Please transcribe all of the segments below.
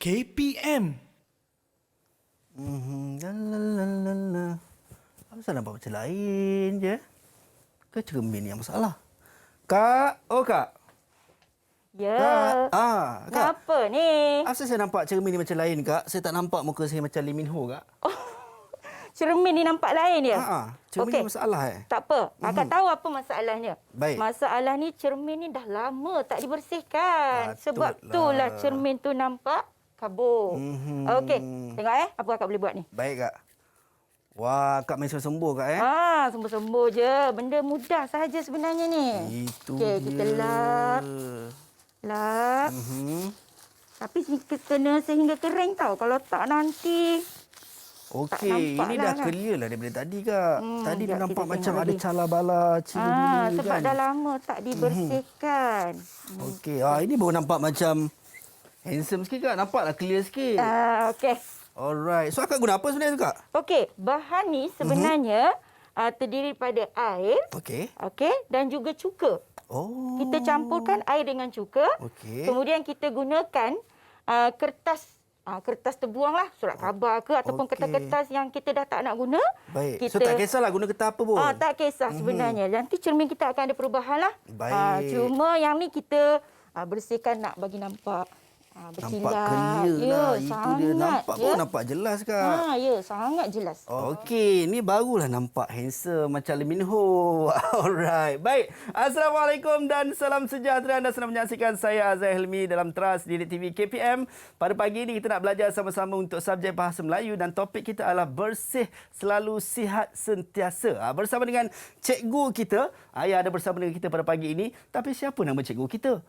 KPM. Lalalala. Apa nampak macam lain je? Ke cermin yang masalah? Kak, oh Kak. Ya. Kak. Kak. Kenapa ni? Asal saya nampak cermin ni macam lain, Kak? Saya tak nampak muka saya macam Lee Min Ho, Kak. Cermin ni nampak lain dia? Cermin ni masalah Tak apa. Akak tahu apa masalahnya. Baik. Masalah ni cermin ni dah lama tak dibersihkan. Sebab itulah cermin tu nampak kabur. Okey. Tengok apa akak boleh buat ni. Baik, Kak. Wah, Kak main sembuh, Kak Sembuh-sembuh je. Benda mudah sahaja sebenarnya ni. Itu Okey, dia. kita lap. Lap. Tapi kena sehingga kering tau. Kalau tak nanti Okey, ini dah kan? clear lah daripada tadi, Kak. Tadi dia nampak macam ada lagi. cala-bala cili-cili Sebab kan. dah lama tak dibersihkan. Okey, ini baru nampak macam handsome sikit, Kak. Nampaklah clear sikit. Okey. Alright. So, Kak guna apa sebenarnya tu, Kak? Okey, bahan ni sebenarnya terdiri pada air, Okey. dan juga cuka. Oh. Kita campurkan air dengan cuka. Okey. Kemudian kita gunakan kertas terbuang lah, surat khabar ke ataupun Okey. kertas-kertas yang kita dah tak nak guna. Baik. Kita, So, tak kisahlah guna kertas apa pun? tak kisah sebenarnya. Nanti cermin kita akan ada perubahan lah. Baik. Cuma yang ni kita bersihkan nak bagi nampak berkilat. Nampak clear lah. Itu dia. Nampak je. pun nampak jelas, Kak. Ya, sangat jelas. Okey, ni barulah nampak handsome macam Lee Min Ho. Alright. Baik. Assalamualaikum dan salam sejahtera. Anda sedang menyaksikan saya Azhar Helmi dalam Teras Didik TV KPM. Pada pagi ini kita nak belajar sama-sama untuk subjek bahasa Melayu dan topik kita adalah bersih selalu sihat sentiasa. Bersama dengan cikgu kita yang ada bersama dengan kita pada pagi ini. Tapi siapa nama cikgu kita?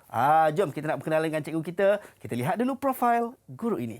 Jom kita nak berkenalan dengan cikgu kita. Kita lihat dulu profil guru ini.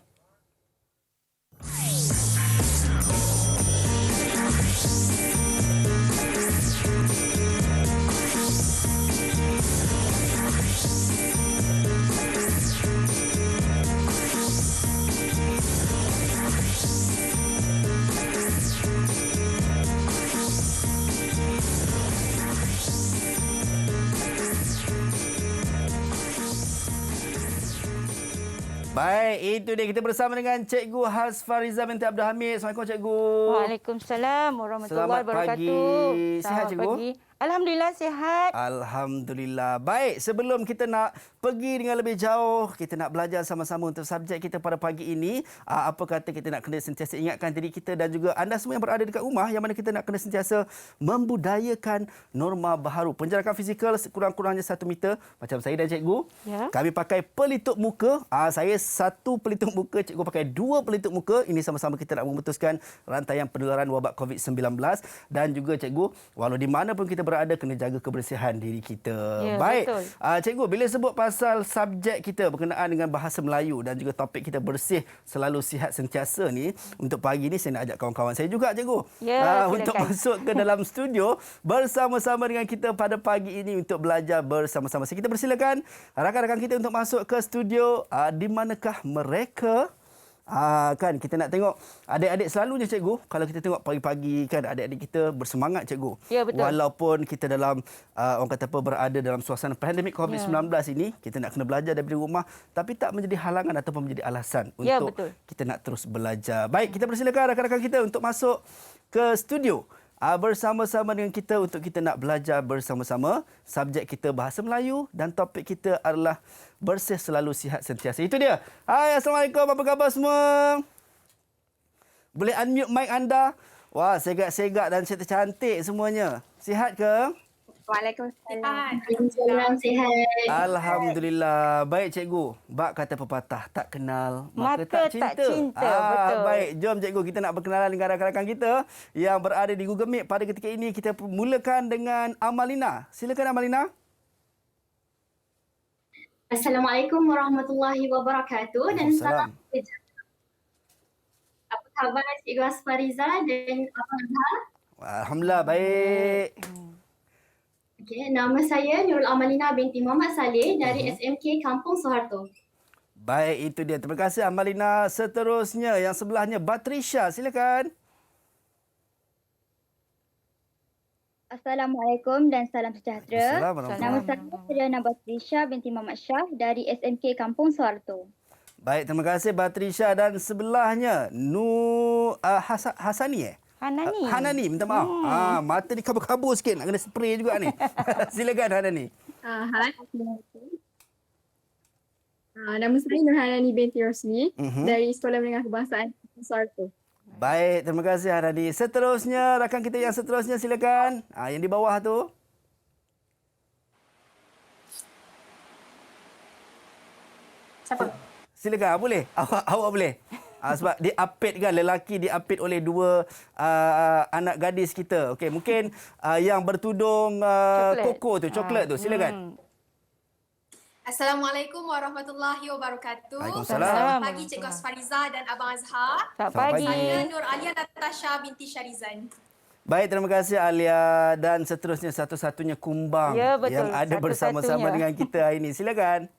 Baik, itu dia kita bersama dengan Cikgu Hasfariza binti Abdul Hamid. Assalamualaikum Cikgu. Waalaikumsalam warahmatullahi wabarakatuh. Sihat Cikgu? Pagi. Alhamdulillah sihat. Alhamdulillah. Baik, sebelum kita nak pergi dengan lebih jauh, kita nak belajar sama-sama untuk subjek kita pada pagi ini. Apa kata kita nak kena sentiasa ingatkan diri kita dan juga anda semua yang berada dekat rumah yang mana kita nak kena sentiasa membudayakan norma baharu. Penjarakan fizikal sekurang-kurangnya 1 meter. Macam saya dan Cikgu. Ya. Kami pakai pelitup muka. Saya 1 pelitup muka, Cikgu pakai 2 pelitup muka. Ini sama-sama kita nak memutuskan rantaian penularan wabak COVID-19. Dan juga Cikgu, walau di mana pun kita berada, kena jaga kebersihan diri kita. Ya, baik. betul. Cikgu, bila sebut pasal subjek kita berkenaan dengan bahasa Melayu dan juga topik kita bersih selalu sihat sentiasa ni, untuk pagi ni saya nak ajak kawan-kawan saya juga, Cikgu. Ya, untuk silakan. masuk ke dalam studio bersama-sama dengan kita pada pagi ini untuk belajar bersama-sama. Kita persilakan rakan-rakan kita untuk masuk ke studio. Di manakah mereka? Kan kita nak tengok adik-adik selalunya Cikgu, kalau kita tengok pagi-pagi kan adik-adik kita bersemangat Cikgu. Ya, betul. Walaupun kita dalam orang kata apa berada dalam suasana pandemik COVID-19 ini, kita nak kena belajar daripada rumah tapi tak menjadi halangan ataupun menjadi alasan Ya, untuk betul. kita nak terus belajar. Baik, kita persilakan rakan-rakan kita untuk masuk ke studio. Bersama-sama dengan kita untuk kita nak belajar bersama-sama. Subjek kita bahasa Melayu dan topik kita adalah bersih selalu sihat sentiasa. Itu dia. Hai, Assalamualaikum. Apa khabar semua? Boleh unmute mic anda? Wah, segak-segak dan cantik semuanya. Sihat ke? Waalaikumsalam. Sihat. Alhamdulillah. Baik Cikgu. Bak kata pepatah, tak kenal maka tak Maka cinta. tak cinta, betul. Baik, jom Cikgu kita nak berkenalan dengan rakan-rakan kita yang berada di Google Meet pada ketika ini. Kita mulakan dengan Amalina. Silakan Amalina. Assalamualaikum warahmatullahi wabarakatuh dan salam sejahtera. Apa khabar Cikgu Hasfariza dan Abang Azhar? Alhamdulillah baik. Okey, nama saya Nurul Amalina binti Muhammad Saleh dari SMK Kampung Soeharto. Baik, itu dia. Terima kasih Amalina. Seterusnya yang sebelahnya Batrisha. Silakan. Assalamualaikum dan salam sejahtera. Assalamualaikum. Nama saya Suriana Batrisha binti Muhammad Shah dari SMK Kampung Soeharto. Baik, terima kasih Batrisha dan sebelahnya Hasani Hanani. Hanani, minta maaf. Mata ni kabur-kabur sikit, nak kena spray juga ni. Silakan Hanani. Hai, nama saya Nurhanani binti Rosli dari Sekolah Menengah Kebangsaan Sarto. Baik, terima kasih Hanani. Seterusnya, rakan kita yang seterusnya silakan. Yang di bawah tu. Siapa? Silakan, boleh. Awak boleh. Sebab diapit kan, lelaki diapit oleh dua anak gadis kita. Okey, mungkin yang bertudung koko tu, coklat tu. Silakan. Assalamualaikum warahmatullahi wabarakatuh. Waalaikumsalam. Selamat pagi Cikgu Asfariza dan Abang Azhar. Selamat pagi. Saya Nur Alia Natasha binti Syarizan. Baik, terima kasih Alia. Dan seterusnya satu-satunya kumbang Ya, betul. yang ada bersama-sama Satu-satunya. dengan kita hari ini. Silakan.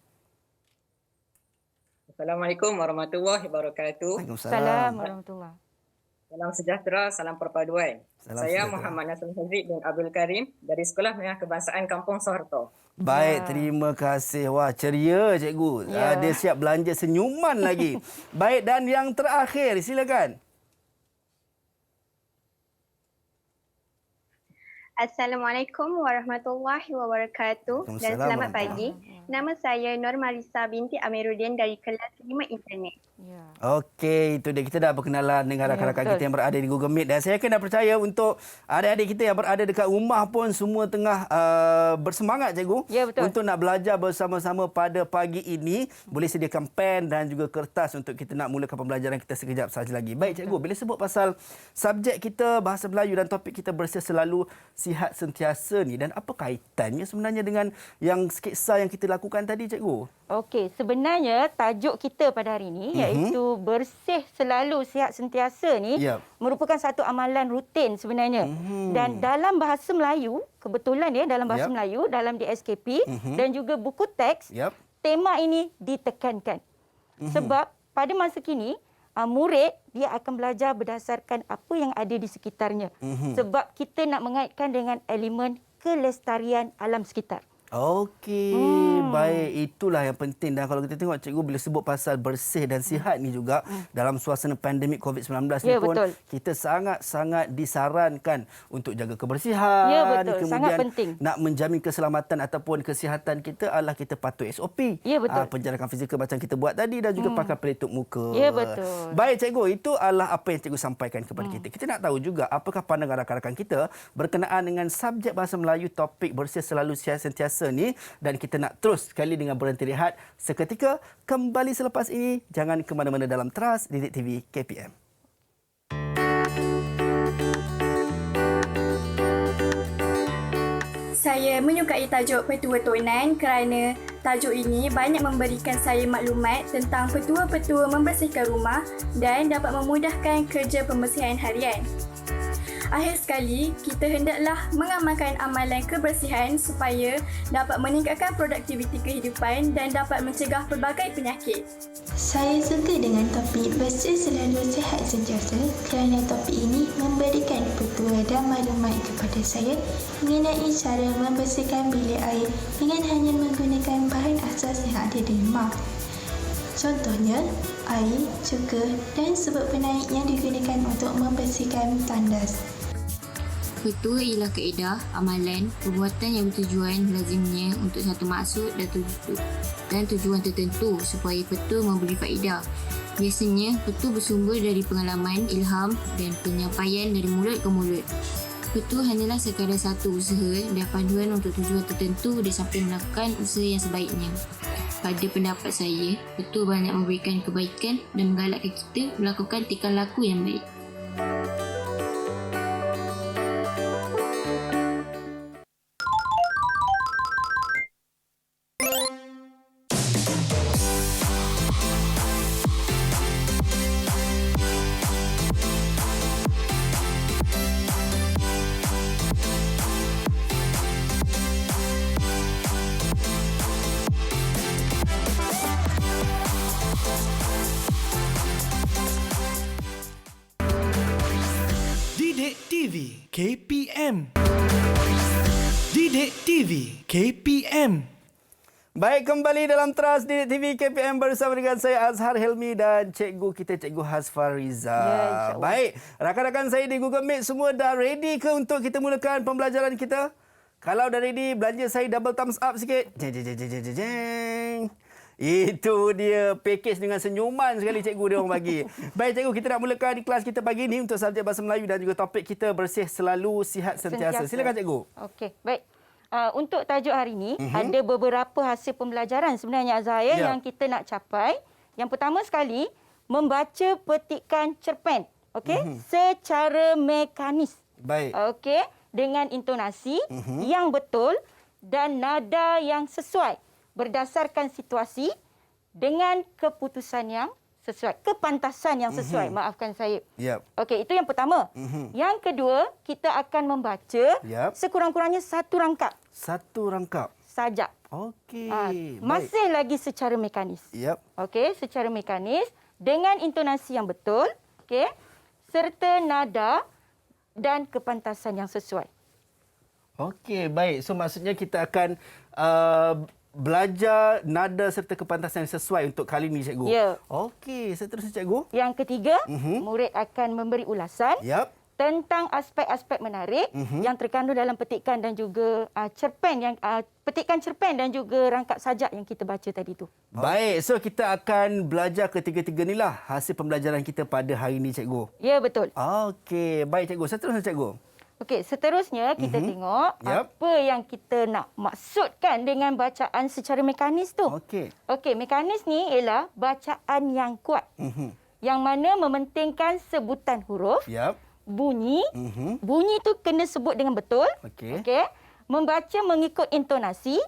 Assalamualaikum warahmatullahi wabarakatuh. Salam warahmatullahi. Salam sejahtera, salam perpaduan. Salam Saya sejahtera. Muhammad Nasir Haziq bin Abdul Karim dari Sekolah Menengah Kebangsaan Kampung Soharto. Baik, terima kasih. Wah, ceria cikgu. Ya. Dia siap belanja senyuman lagi. Baik, dan yang terakhir, silakan. Assalamualaikum warahmatullahi wabarakatuh dan Waalaikumsalam selamat warahmatullahi pagi. Nama saya Nur Marisa binti Amiruddin dari kelas 5 Internet. Ya. Okey, itu dia. Kita dah berkenalan dengan rakan-rakan betul. kita yang berada di Google Meet. Dan saya kena percaya untuk adik-adik kita yang berada dekat rumah pun semua tengah bersemangat, cikgu. Ya, betul. Untuk nak belajar bersama-sama pada pagi ini. Boleh sediakan pen dan juga kertas untuk kita nak mulakan pembelajaran kita sekejap sahaja lagi. Baik, cikgu. Bila sebut pasal subjek kita, bahasa Melayu dan topik kita bersih selalu sihat sentiasa ni. Dan apa kaitannya sebenarnya dengan yang sketsa yang kita lakukan tadi, cikgu? Okey, sebenarnya tajuk kita pada hari ini iaitu bersih selalu sihat sentiasa ni Yap. merupakan satu amalan rutin sebenarnya. Dan dalam bahasa Melayu, kebetulan ya dalam bahasa Yap. Melayu, dalam DSKP dan juga buku teks, Yap. tema ini ditekankan. Sebab pada masa kini, murid dia akan belajar berdasarkan apa yang ada di sekitarnya. Sebab kita nak mengaitkan dengan elemen kelestarian alam sekitar. Okey, baik. Itulah yang penting. Dan kalau kita tengok cikgu bila sebut pasal bersih dan sihat ni juga dalam suasana pandemik COVID-19 ni Ya, pun betul. kita sangat-sangat disarankan untuk jaga kebersihan. Ya, betul. Kemudian Sangat penting. nak menjamin keselamatan ataupun kesihatan kita adalah kita patuh SOP. Ya, betul. Penjarakan fizikal macam kita buat tadi dan juga pakai pelitup muka. Ya, betul. Baik cikgu, itu adalah apa yang cikgu sampaikan kepada kita. Kita nak tahu juga apakah pandangan rakan-rakan kita berkenaan dengan subjek bahasa Melayu topik bersih selalu sihat sentiasa ni, dan kita nak terus sekali dengan berhenti rehat seketika. Kembali selepas ini, jangan ke mana-mana dalam Teras Didik TV KPM. Saya menyukai tajuk Petua Tonan kerana tajuk ini banyak memberikan saya maklumat tentang petua-petua membersihkan rumah dan dapat memudahkan kerja pembersihan harian. Akhir sekali, kita hendaklah mengamalkan amalan kebersihan supaya dapat meningkatkan produktiviti kehidupan dan dapat mencegah pelbagai penyakit. Saya suka dengan topik bersih selalu sihat sentiasa kerana topik ini memberikan petua dan maklumat kepada saya mengenai cara membersihkan bilik air dengan hanya menggunakan bahan asas yang ada di rumah. Contohnya, air, cuka dan sebut penaik yang digunakan untuk membersihkan tandas. Petua ialah kaedah, amalan, perbuatan yang bertujuan lazimnya untuk satu maksud dan tujuan tertentu supaya petua memberi faedah. Biasanya, petua bersumber dari pengalaman, ilham dan penyampaian dari mulut ke mulut. Petua hanyalah sekadar satu usaha dan panduan untuk tujuan tertentu di samping melakukan usaha yang sebaiknya. Pada pendapat saya, petua banyak memberikan kebaikan dan menggalakkan kita melakukan tingkah laku yang baik. Didik TV KPM. Didik TV KPM. Baik, kembali dalam Trans Didik TV KPM bersama dengan saya Azhar Helmi dan cikgu kita, Cikgu Hasfariza. Ya, baik, rakan-rakan saya di Google Meet semua dah ready ke untuk kita mulakan pembelajaran kita? Kalau dah ready, belanja saya double thumbs up sikit. Jeng, jeng, jeng, jeng, jeng, jeng. Itu dia package dengan senyuman sekali cikgu dia orang bagi. Baik cikgu, kita nak mulakan di kelas kita pagi ni untuk subjek bahasa Melayu dan juga topik kita bersih selalu, sihat sentiasa. Silakan cikgu. Okey, baik. Untuk tajuk hari ini, ada beberapa hasil pembelajaran sebenarnya Azhar yang kita nak capai. Yang pertama sekali, membaca petikan cerpen. Okey, secara mekanis. Baik. Okey, dengan intonasi yang betul dan nada yang sesuai berdasarkan situasi dengan keputusan yang sesuai, kepantasan yang sesuai. Maafkan saya. Yep. Okey, itu yang pertama. Yang kedua, kita akan membaca sekurang-kurangnya satu rangkap. Satu rangkap saja. Okey. Masih lagi secara mekanis. Yep. Okey, secara mekanis dengan intonasi yang betul, okey, serta nada dan kepantasan yang sesuai. Okey, baik. So maksudnya kita akan belajar nada serta kepantasan yang sesuai untuk kali ini, cikgu. Ya. Okey, seterusnya cikgu. Yang ketiga, murid akan memberi ulasan tentang aspek-aspek menarik yang terkandung dalam petikan dan juga cerpen petikan cerpen dan juga rangkap sajak yang kita baca tadi tu. Baik, so kita akan belajar ketiga-tiga ni lah hasil pembelajaran kita pada hari ini, cikgu. Ya, betul. Okey, baik cikgu. Seterusnya cikgu. Okey, seterusnya kita tengok apa yang kita nak maksudkan dengan bacaan secara mekanis tu. Okey, mekanis ni ialah bacaan yang kuat. Yang mana mementingkan sebutan huruf, bunyi. Bunyi tu kena sebut dengan betul. Okey. Membaca mengikut intonasi.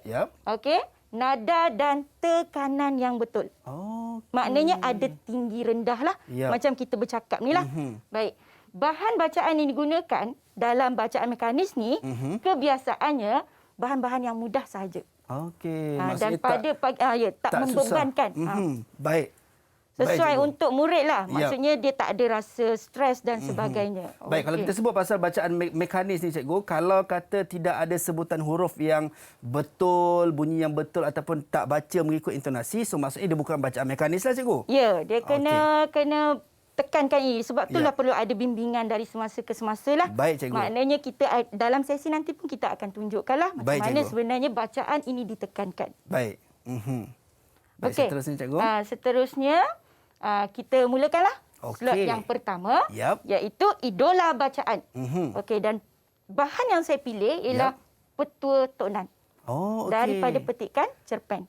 Okey, nada dan tekanan yang betul. Maknanya ada tinggi rendah lah. Macam kita bercakap ni lah. Baik. Bahan bacaan yang digunakan dalam bacaan mekanis ni kebiasaannya bahan-bahan yang mudah sahaja. Okey, dan pada tak membebankan. Baik. Sesuai untuk murid lah. Maksudnya dia tak ada rasa stres dan sebagainya. Baik, kalau kita sebut pasal bacaan mekanis ni cikgu, kalau kata tidak ada sebutan huruf yang betul, bunyi yang betul ataupun tak baca mengikut intonasi, so maksudnya dia bukan bacaan mekanis lah cikgu. Ya, dia kena tekankan ini. Sebab itulah perlu ada bimbingan dari semasa ke semasa lah. Baik, cikgu. Maknanya kita dalam sesi nanti pun kita akan tunjukkanlah macam mana cikgu. sebenarnya bacaan ini ditekankan. Baik. Baik, seterusnya cikgu. Seterusnya kita mulakanlah slot yang pertama, iaitu idola bacaan. Okey, dan bahan yang saya pilih ialah petua Tok Nan. Daripada petikan cerpen.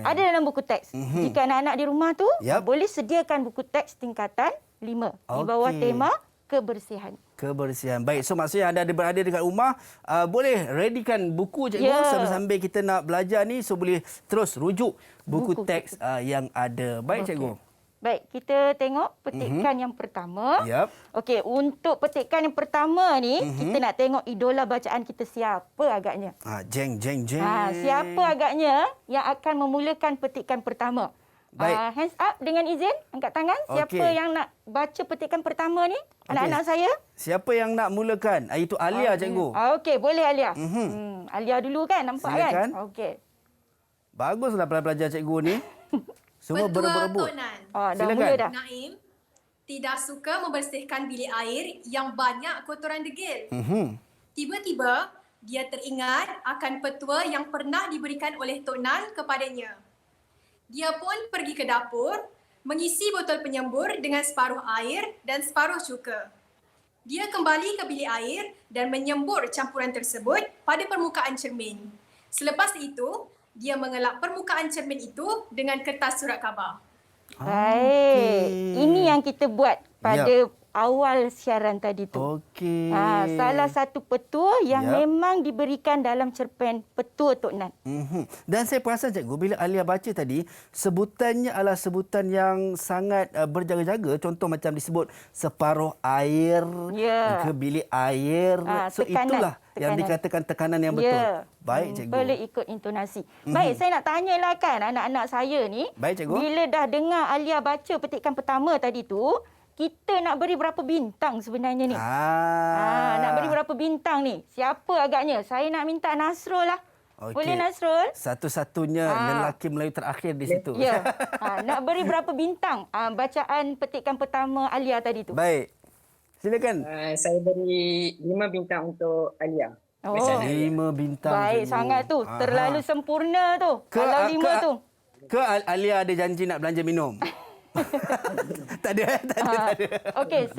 Ada dalam buku teks. Jika anak-anak di rumah tu boleh sediakan buku teks tingkatan 5 di bawah tema kebersihan. Kebersihan. Baik, so maksudnya anda ada berada dekat rumah, boleh readykan buku cikgu sambil-sambil kita nak belajar ni, so boleh terus rujuk buku teks yang ada. Baik cikgu. Baik, kita tengok petikan yang pertama. Okey, untuk petikan yang pertama ni, kita nak tengok idola bacaan kita siapa agaknya. Jeng. Siapa agaknya yang akan memulakan petikan pertama? Baik. Hands up dengan izin, angkat tangan. Siapa yang nak baca petikan pertama ni? Anak-anak saya. Siapa yang nak mulakan? Itu Alia, cikgu. Okey, boleh Alia. Alia dulu kan, nampak silakan. Kan? Okey. Baguslah pelajar cikgu ni. Semua berebut-rebut. Silakan. Dah. Naim tidak suka membersihkan bilik air yang banyak kotoran degil. Tiba-tiba, dia teringat akan petua yang pernah diberikan oleh Tok Nan kepadanya. Dia pun pergi ke dapur, mengisi botol penyembur dengan separuh air dan separuh cuka. Dia kembali ke bilik air dan menyembur campuran tersebut pada permukaan cermin. Selepas itu, dia mengelap permukaan cermin itu dengan kertas surat khabar. Baik. Ini yang kita buat pada awal siaran tadi tu. Okey. Salah satu petua yang memang diberikan dalam cerpen petua Tok Nan. Dan saya perasan cikgu, bila Alia baca tadi, sebutannya adalah sebutan yang sangat berjaga-jaga. Contoh macam disebut separuh air ke bilik air. So tekanan, itulah yang dikatakan tekanan yang betul. Baik cikgu. Boleh ikut intonasi. Baik, saya nak tanyalah kan anak-anak saya ni. Baik cikgu. Bila dah dengar Alia baca petikan pertama tadi tu, kita nak beri berapa bintang sebenarnya ni? Nak beri berapa bintang ni? Siapa agaknya? Saya nak minta Nasrul lah. Okey. Boleh Nasrul? Satu-satunya lelaki Melayu terakhir di situ. Ya. Nak beri berapa bintang bacaan petikan pertama Alia tadi tu? Baik. Silakan. Saya beri 5 bintang untuk Alia. Oh. 5 bintang. Baik cikgu. sangat tu. Terlalu sempurna tu. Kalau 5 tu. Ke Alia ada janji nak belanja minum? Tak ada. Okey,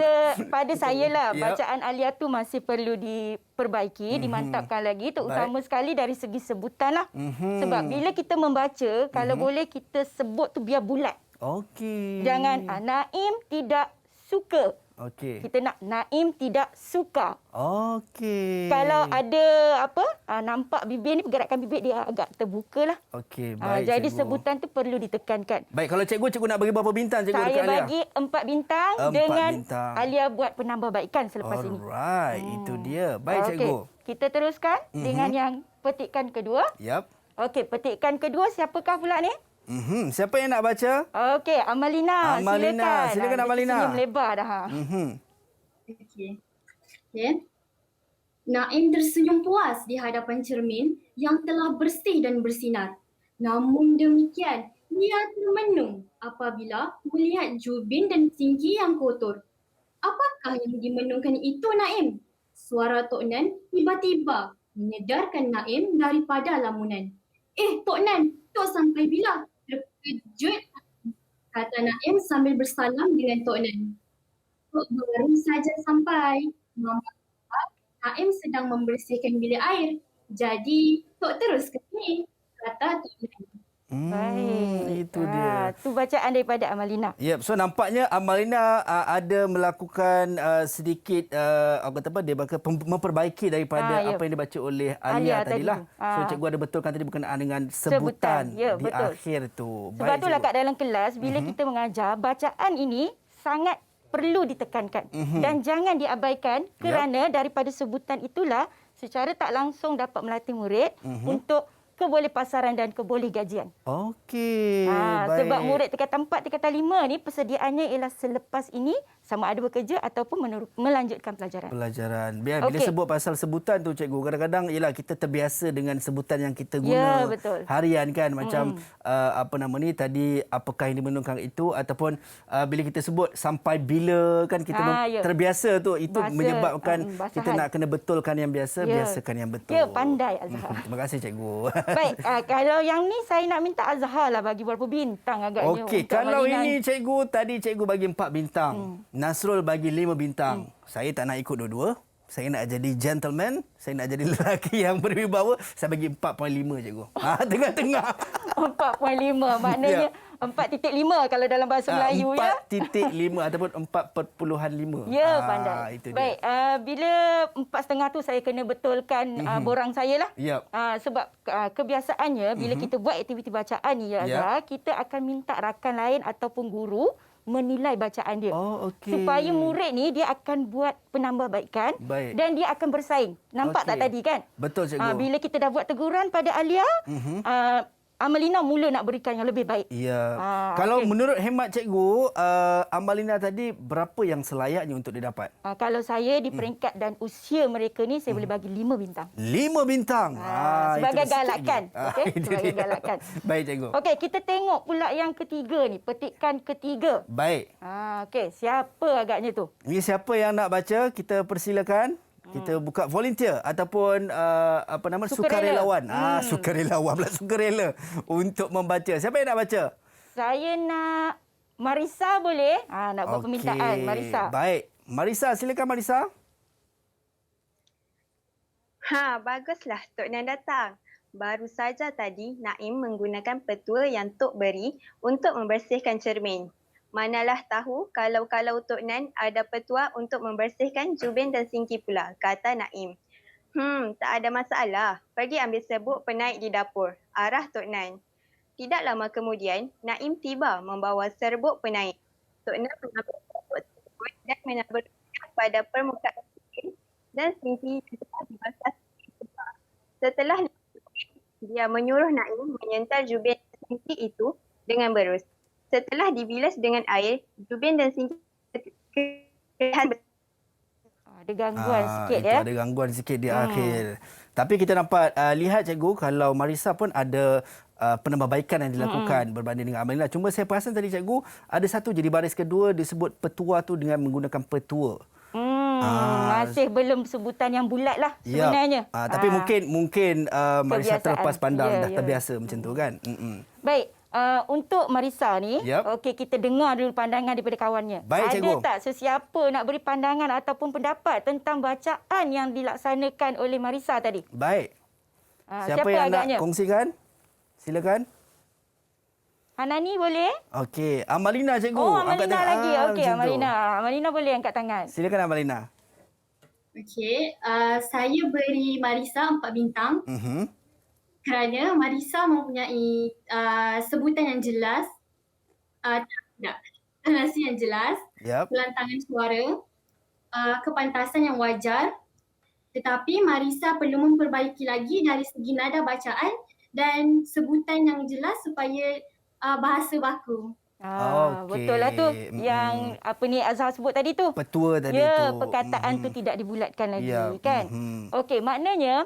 pada saya lah Yep. bacaan Alia tu masih perlu diperbaiki, dimantapkan lagi, terutama sekali dari segi sebutan lah. Sebab bila kita membaca, kalau boleh kita sebut tu biar bulat. Okey. Jangan Naim tidak suka. Okey. Kita nak Naim tidak suka. Okey. Kalau ada nampak bibir ni, pergerakan bibir dia agak terbuka lah. Okey, baik Jadi cikgu. sebutan tu perlu ditekankan. Baik, kalau cikgu nak bagi berapa bintang cikgu Saya dekat Alia? bagi 4 bintang 4 dengan bintang. Alia buat penambahbaikan selepas ini. Alright, itu dia. Baik Okey, cikgu. kita teruskan dengan yang petikan kedua. Yap. Okey, petikan kedua siapakah pula ni? Siapa yang nak baca? Okey, Amalina. Amalina. Silakan Dia Amalina. senyum lebar dah. Okey. Naim tersenyum puas di hadapan cermin yang telah bersih dan bersinar. Namun demikian, ia termenung apabila melihat jubin dan singgi yang kotor. Apakah yang dimenungkan itu, Naim? Suara Tok Nan tiba-tiba menyedarkan Naim daripada lamunan. Tok Nan, Tok sampai bila? Terkejut, kata Naim sambil bersalam dengan Tok Nan. Tok baru saja sampai. Mama Naim sedang membersihkan bilik air. Jadi, Tok terus ke sini, kata Tok Nan. Baik. Itu dia. Tu bacaan daripada Amalina. Yep, so nampaknya Amalina ada melakukan sedikit dia memperbaiki daripada apa yang dibaca oleh Alia tadilah. So cikgu ada betulkan tadi berkenaan dengan sebutan Ya, di betul. akhir tu. Sebab itulah kat dalam kelas bila kita mengajar, bacaan ini sangat perlu ditekankan dan jangan diabaikan kerana daripada sebutan itulah secara tak langsung dapat melatih murid untuk kebolehpasaran dan kebolehgajian. Okey. Baik. Sebab murid tingkatan 4, tingkatan 5 ni persediaannya ialah selepas ini sama ada bekerja ataupun melanjutkan pelajaran. Bila sebut pasal sebutan tu cikgu, kadang-kadang ialah kita terbiasa dengan sebutan yang kita guna harian kan, macam tadi apakah yang dimenungkan itu, ataupun bila kita sebut sampai bila kan kita terbiasa tu, itu menyebabkan kita nak kena betulkan yang biasa, biasakan yang betul. Ya, pandai Azhar. Terima kasih cikgu. Baik, kalau yang ni saya nak minta Azhar lah bagi berapa bintang agaknya. Okey, kalau ini cikgu, tadi cikgu bagi 4 bintang. Nasrul bagi 5 bintang. Saya tak nak ikut dua-dua. Saya nak jadi gentleman. Saya nak jadi lelaki yang berwibawa. Saya bagi 4.5 cikgu. Tengah-tengah. 4.5 maknanya 4.5 kalau dalam bahasa Melayu 4.5 ataupun 4.5. Ya, pandai. Itu dia. Baik, bila 4.5 tu saya kena betulkan borang saya lah. Sebab kebiasaannya bila kita buat aktiviti bacaan ni Azhar, kita akan minta rakan lain ataupun guru menilai bacaan dia. Supaya murid ni dia akan buat penambahbaikan dan dia akan bersaing. Nampak tak tadi kan? Betul cikgu. Bila kita dah buat teguran pada Alia, Amalina mula nak berikan yang lebih baik. Ya. Kalau menurut hemat cikgu, Amalina tadi berapa yang selayaknya untuk didapat? Kalau saya di peringkat dan usia mereka ni, saya boleh bagi 5 bintang. 5 bintang? Sebagai galakan. Okey, sebagai galakan. Baik cikgu. Okey, kita tengok pula yang ketiga ni, petikan ketiga. Baik. Okey, siapa agaknya tu? Ini siapa yang nak baca? Kita persilakan. Kita buka volunteer ataupun sukarelawan. Sukarelawan pula, sukarela untuk membaca. Siapa yang nak baca? Saya nak Marisa boleh? Nak buat permintaan Marisa. Baik. Marisa, silakan Marisa. Baguslah Tok Nan datang. Baru saja tadi Naim menggunakan petua yang Tok beri untuk membersihkan cermin. Manalah tahu kalau Tok Nan ada petua untuk membersihkan jubin dan singki pula, kata Naim. Tak ada masalah. Pergi ambil serbuk penaik di dapur. Arah Tok Nan. Tidak lama kemudian, Naim tiba membawa serbuk penaik. Tok Nan mengambil serbuk tersebut dan menaburkan pada permukaan jubin dan singki yang telah dibasah. Setelah dia menyuruh Naim menyental jubin dan singki itu dengan berus. Setelah dibilas dengan air, jubin dan singki ada gangguan sikit Ada gangguan sikit di akhir. Tapi kita dapat lihat cikgu kalau Marissa pun ada penambahbaikan yang dilakukan berbanding dengan Amalina. Cuma saya perasan tadi cikgu ada satu je di baris kedua disebut petua tu dengan menggunakan petua. Masih belum sebutan yang bulat lah sebenarnya. Tapi mungkin Marissa Kebiasaan. terlepas pandang dah Ya. terbiasa macam tu kan. Baik, untuk Marissa ni, okey, kita dengar dulu pandangan daripada kawannya. Baik, ada cikgu. tak sesiapa nak beri pandangan ataupun pendapat tentang bacaan yang dilaksanakan oleh Marissa tadi? Baik. Siapa siapa yang agaknya? nak kongsikan? Silakan. Hanani boleh? Okey, Amalina cikgu. Oh, Angkat Amalina tangan. lagi. Okey, Macam tu. Amalina. Amalina boleh angkat tangan. Silakan Amalina. Okey, saya beri Marissa 4 bintang kerana Marissa mempunyai sebutan yang jelas, tonasi yang jelas, pelantangan suara, kepantasan yang wajar. Tetapi Marissa perlu memperbaiki lagi dari segi nada bacaan dan sebutan yang jelas supaya bahasa baku. Betul lah tu yang apa ni Azhar sebut tadi tu. Petua tadi tu. Ya, perkataan tu tidak dibulatkan lagi kan. Okey, maknanya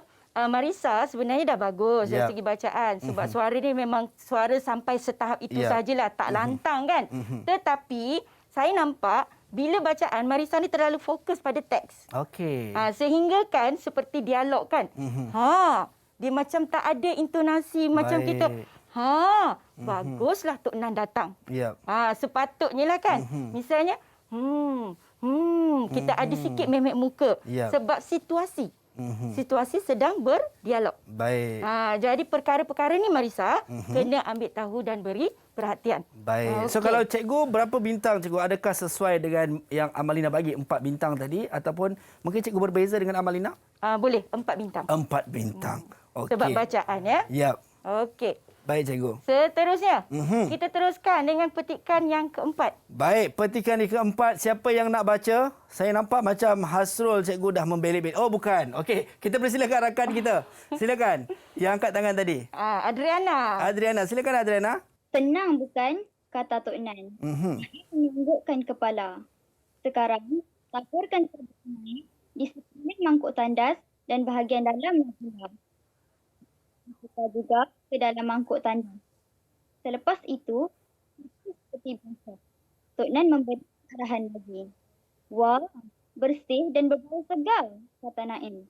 Marissa sebenarnya dah bagus dari segi bacaan sebab suara ni memang suara sampai setahap itu sajalah, tak lantang kan. Tetapi saya nampak bila bacaan Marissa ni terlalu fokus pada teks. Okey. Sehingga kan seperti dialog kan. Dia macam tak ada intonasi macam kita. Baguslah Tok Nan datang. Sepatutnya lah kan. Misalnya, kita ada sikit memek muka. Sebab situasi. Situasi sedang berdialog. Baik. Jadi perkara-perkara ni Marissa kena ambil tahu dan beri perhatian. Baik. So kalau cikgu berapa bintang cikgu? Adakah sesuai dengan yang Amalina bagi 4 bintang tadi ataupun mungkin cikgu berbeza dengan Amalina? Boleh 4 bintang. 4 bintang. Okey. Sebab bacaan ya. Yap. Okey. Baik cikgu. Seterusnya, kita teruskan dengan petikan yang keempat. Baik, petikan yang keempat. Siapa yang nak baca? Saya nampak macam Hasrul cikgu dah membelit-belit. Oh, bukan. Okey, kita persilakan rakan kita. Silakan. Yang angkat tangan tadi. Adriana, silakan Adriana. Tenang bukan, kata Tok Nan. Menunggukkan kepala. Sekarang, taburkan serbuk di sekeliling mangkuk tandas dan bahagian dalam yang gelap. Masukkan juga ke dalam mangkuk tandas. Selepas itu, seperti biasa, Tok Nan memberi arahan lagi. Wah, bersih dan berbau segar, kata Naim.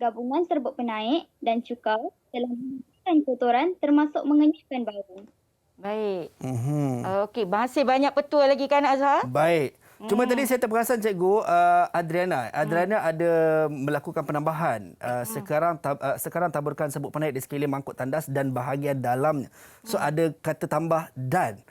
Gabungan serbuk penaik dan cuka telah menghilangkan kotoran termasuk mengenyahkan bau. Baik. Okey, masih banyak petua lagi kan Azhar? Baik. Cuma tadi saya terperasan cikgu Adriana ada melakukan penambahan. Sekarang taburkan serbuk penaik di sekeliling mangkuk tandas dan bahagian dalamnya. So ada kata tambah dan.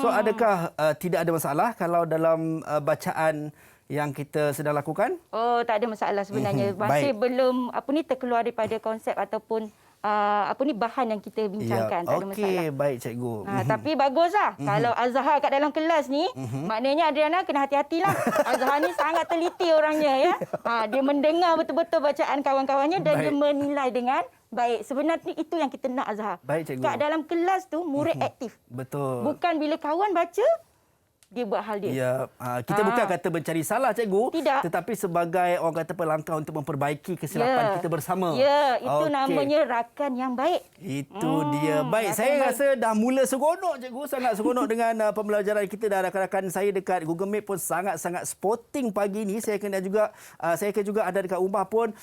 So adakah tidak ada masalah kalau dalam bacaan yang kita sedang lakukan? Oh, tak ada masalah sebenarnya. Masih belum terkeluar daripada konsep ataupun bahan yang kita bincangkan. Tak ada masalah. Okey, baik cikgu. Tapi baguslah. Kalau Azhar kat dalam kelas ni, maknanya Adriana kena hati-hatilah. Azhar ni sangat teliti orangnya ya. Dia mendengar betul-betul bacaan kawan-kawannya dan dia menilai dengan baik. Sebenarnya itu yang kita nak Azhar. Baik cikgu. Kat dalam kelas tu murid aktif. Betul. Bukan bila kawan baca dia buat hal dia. Ya, kita bukan kata mencari salah cikgu, tidak. Tetapi sebagai orang kata pelangkah untuk memperbaiki kesilapan kita bersama. Ya, itu namanya rakan yang baik. Itu dia. Baik, saya rasa dah mula seronok cikgu, sangat seronok dengan pembelajaran kita dan rakan-rakan saya dekat Google Meet pun sangat-sangat sporting pagi ni. Saya akan juga ada dekat rumah pun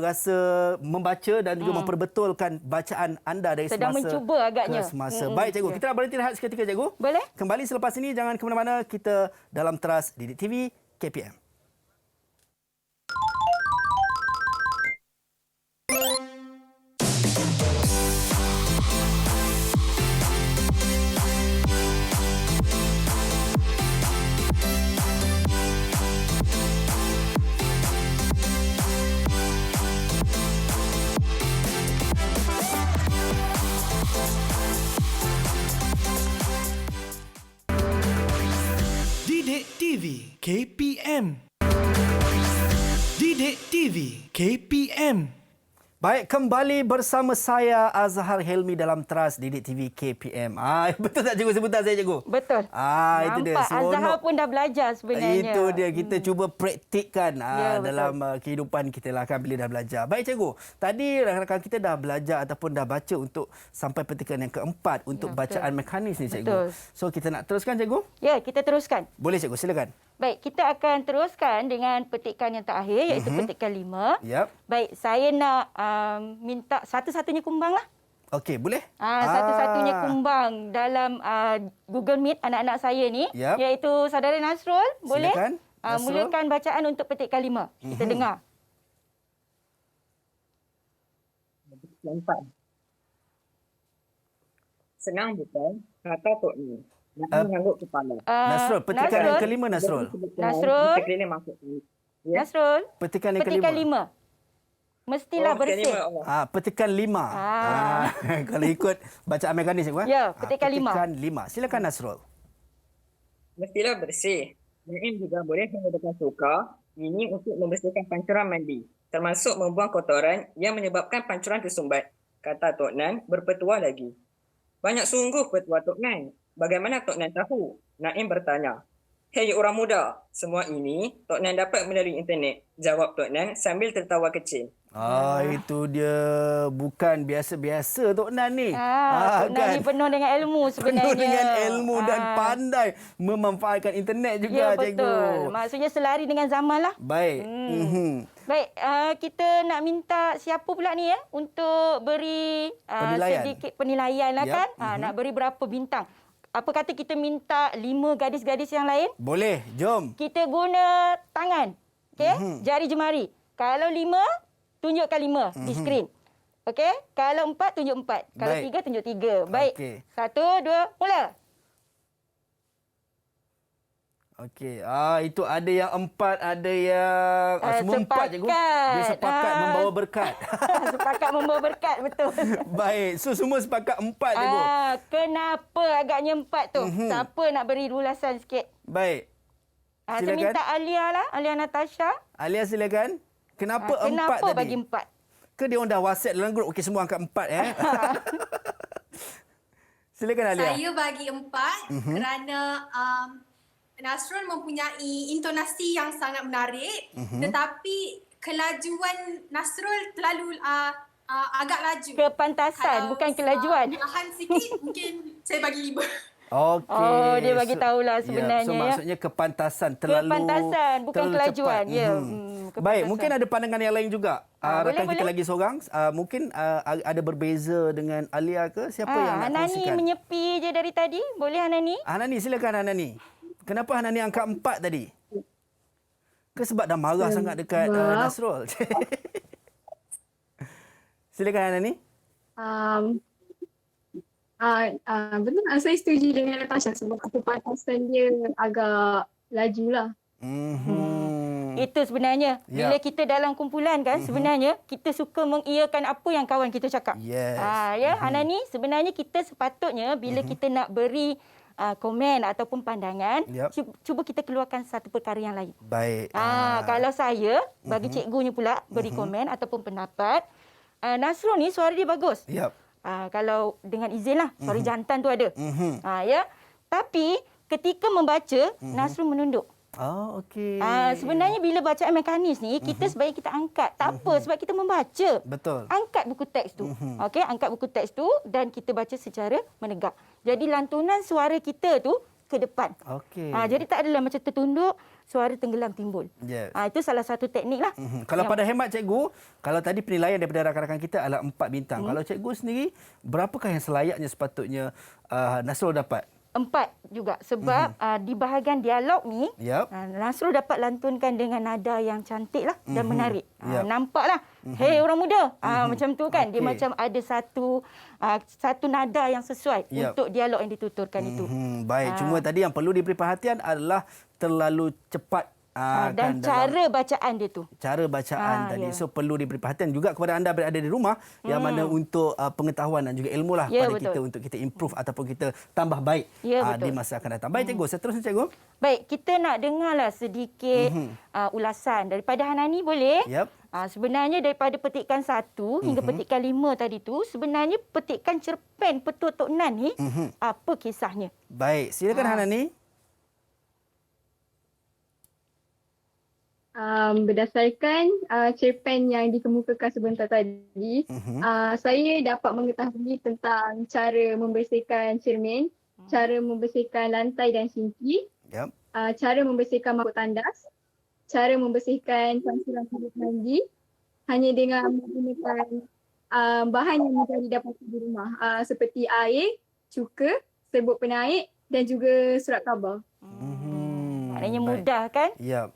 rasa membaca dan juga memperbetulkan bacaan anda dari sedang semasa mencuba agaknya. ke semasa. Baik cikgu, kita nak berhenti rehat seketika cikgu. Boleh? Kembali selepas ini, jangan ke mana-mana. Kita dalam Teras Didik TV KPM. Didik TV KPM. Didik TV KPM. Baik, kembali bersama saya Azhar Helmi dalam Trust Didik TV KPM. Betul tak cikgu sebutan saya, cikgu? Betul. Itu dia. Nampak Azhar pun dah belajar sebenarnya. Itu dia, kita cuba praktikkan dalam kehidupan kita lah kan bila dah belajar. Baik cikgu, tadi rakan-rakan kita dah belajar ataupun dah baca untuk sampai petikan yang keempat untuk bacaan mekanis ni, cikgu. Betul. So kita nak teruskan, cikgu? Ya, kita teruskan. Boleh, cikgu, silakan. Baik, kita akan teruskan dengan petikan yang terakhir iaitu petikan 5. Yap. Baik, saya nak minta satu-satunya kumbang lah. Okey, boleh? Satu-satunya kumbang dalam Google Meet anak-anak saya ni, iaitu saudara Nasrul. Boleh? Silakan. Mulakan bacaan untuk petikan 5. Kita dengar. Senang bukan? Kata Tok Ni. Nak mengangguk kepala. Nasrul, petikan yang kelima, Nasrul. Nasrul. Nasrul. Petikan yang Petikan kelima. 5. Mestilah bersih. Petikan 5. Kalau ikut bacaan mekanis, cikgu. Ya, petikan 5. Petikan 5. Silakan, Nasrul. Mestilah bersih. Naim juga boleh menggunakan suka ini untuk membersihkan pancuran mandi, termasuk membuang kotoran yang menyebabkan pancuran tersumbat. Kata Tok Nan berpetua lagi. Banyak sungguh petua Tok Nan. Bagaimana Tok Nan tahu? Naim bertanya. Hei orang muda, semua ini Tok Nan dapat melalui internet. Jawab Tok Nan sambil tertawa kecil. Itu dia. Bukan biasa-biasa Tok Nan ni. Tok Nan ni penuh dengan ilmu sebenarnya. Penuh dengan ilmu dan pandai memanfaatkan internet juga, cikgu. Betul. Maksudnya selari dengan zaman lah. Baik. Baik, kita nak minta siapa pula ni untuk beri sedikit penilaian lah kan. Nak beri berapa bintang. Apa kata kita minta 5 gadis-gadis yang lain? Boleh, jom. Kita guna tangan. Okey, jari jemari. Kalau 5, tunjukkan 5 di skrin. Okey, kalau 4, tunjuk 4. Kalau 3, tunjuk 3. Baik. 1, 2, mula. Okey. Itu ada yang 4, ada yang semua 4, cikgu. Dia sepakat membawa berkat. Sepakat membawa berkat, betul. Baik. So semua sepakat 4, cikgu. Kenapa agaknya 4 tu? Siapa nak beri ulasan sikit? Baik. Saya minta Alia lah, Alia Natasha. Alia, silakan. Kenapa 4 tadi? Kenapa bagi 4? Ke dia orang dah WhatsApp dalam grup? Okey, semua angkat 4 Silakan, Alia. Saya bagi 4 kerana Nasrul mempunyai intonasi yang sangat menarik, tetapi kelajuan Nasrul terlalu agak laju. Kepantasan, bukan kelajuan. Lahan sikit, mungkin saya bagi 5. Okey. Dia bagi tahulah sebenarnya. So maksudnya kepantasan terlalu kepantasan, bukan kelajuan. Baik, mungkin ada pandangan yang lain juga. Rakan kita lagi seorang, mungkin ada berbeza dengan Alia ke? Siapa yang nak Hanani kongsikan? menyepi je dari tadi. Boleh Hanani? Hanani, silakan Hanani. Kenapa Hanani angkat 4 tadi? Ke sebab dah marah sangat dekat Nasrul? Silakan Hanani. Betul, saya setuju dengan Natasha sebab kepantasan dia agak laju lah. Itu sebenarnya. Bila kita dalam kumpulan kan, sebenarnya kita suka mengiyakan apa yang kawan kita cakap. Hanani, sebenarnya kita sepatutnya bila kita nak beri komen ataupun pandangan, cuba kita keluarkan satu perkara yang lain. Baik. Kalau saya, bagi cikgunya pula, beri komen ataupun pendapat, Nasrul ni suara dia bagus. Kalau dengan izin lah, suara jantan tu ada. Tapi ketika membaca, Nasrul menunduk. Okey. Sebenarnya bila bacaan mekanis ni, kita sebaiknya kita angkat. Tak apa, sebab kita membaca. Betul. Angkat buku teks tu. Okey, angkat buku teks tu dan kita baca secara menegak. Jadi lantunan suara kita tu ke depan. Okey. Jadi tak adalah macam tertunduk, suara tenggelam timbul. Itu salah satu teknik lah. Kalau pada hemat cikgu, kalau tadi penilaian daripada rakan-rakan kita adalah 4 bintang. Kalau cikgu sendiri, berapakah yang selayaknya sepatutnya Nasrul dapat? 4 juga sebab di bahagian dialog ni Nasrul dapat lantunkan dengan nada yang cantik lah dan menarik. Nampaklah, hei orang muda, macam tu kan. Dia macam ada satu nada yang sesuai untuk dialog yang dituturkan itu. Baik, cuma tadi yang perlu diberi perhatian adalah terlalu cepat. Dan cara bacaan dia tu. Cara bacaan tadi. So perlu diberi perhatian juga kepada anda berada di rumah yang mana untuk pengetahuan dan juga ilmu lah pada kita untuk kita improve ataupun kita tambah baik di masa akan datang. Baik cikgu, seterusnya cikgu. Baik, kita nak dengarlah sedikit ulasan daripada Hanani, boleh? Sebenarnya daripada petikan 1 hingga petikan 5 tadi tu, sebenarnya petikan cerpen Petua Tok Nan ni, apa kisahnya? Baik, silakan Hanani. Berdasarkan cerpen yang dikemukakan sebentar tadi, saya dapat mengetahui tentang cara membersihkan cermin, cara membersihkan lantai dan sinki, cara membersihkan mangkuk tandas, cara membersihkan pancuran bilik mandi hanya dengan menggunakan bahan yang mudah didapati di rumah seperti air, cuka, serbuk penaik dan juga surat khabar. Maknanya mudah kan? Ya.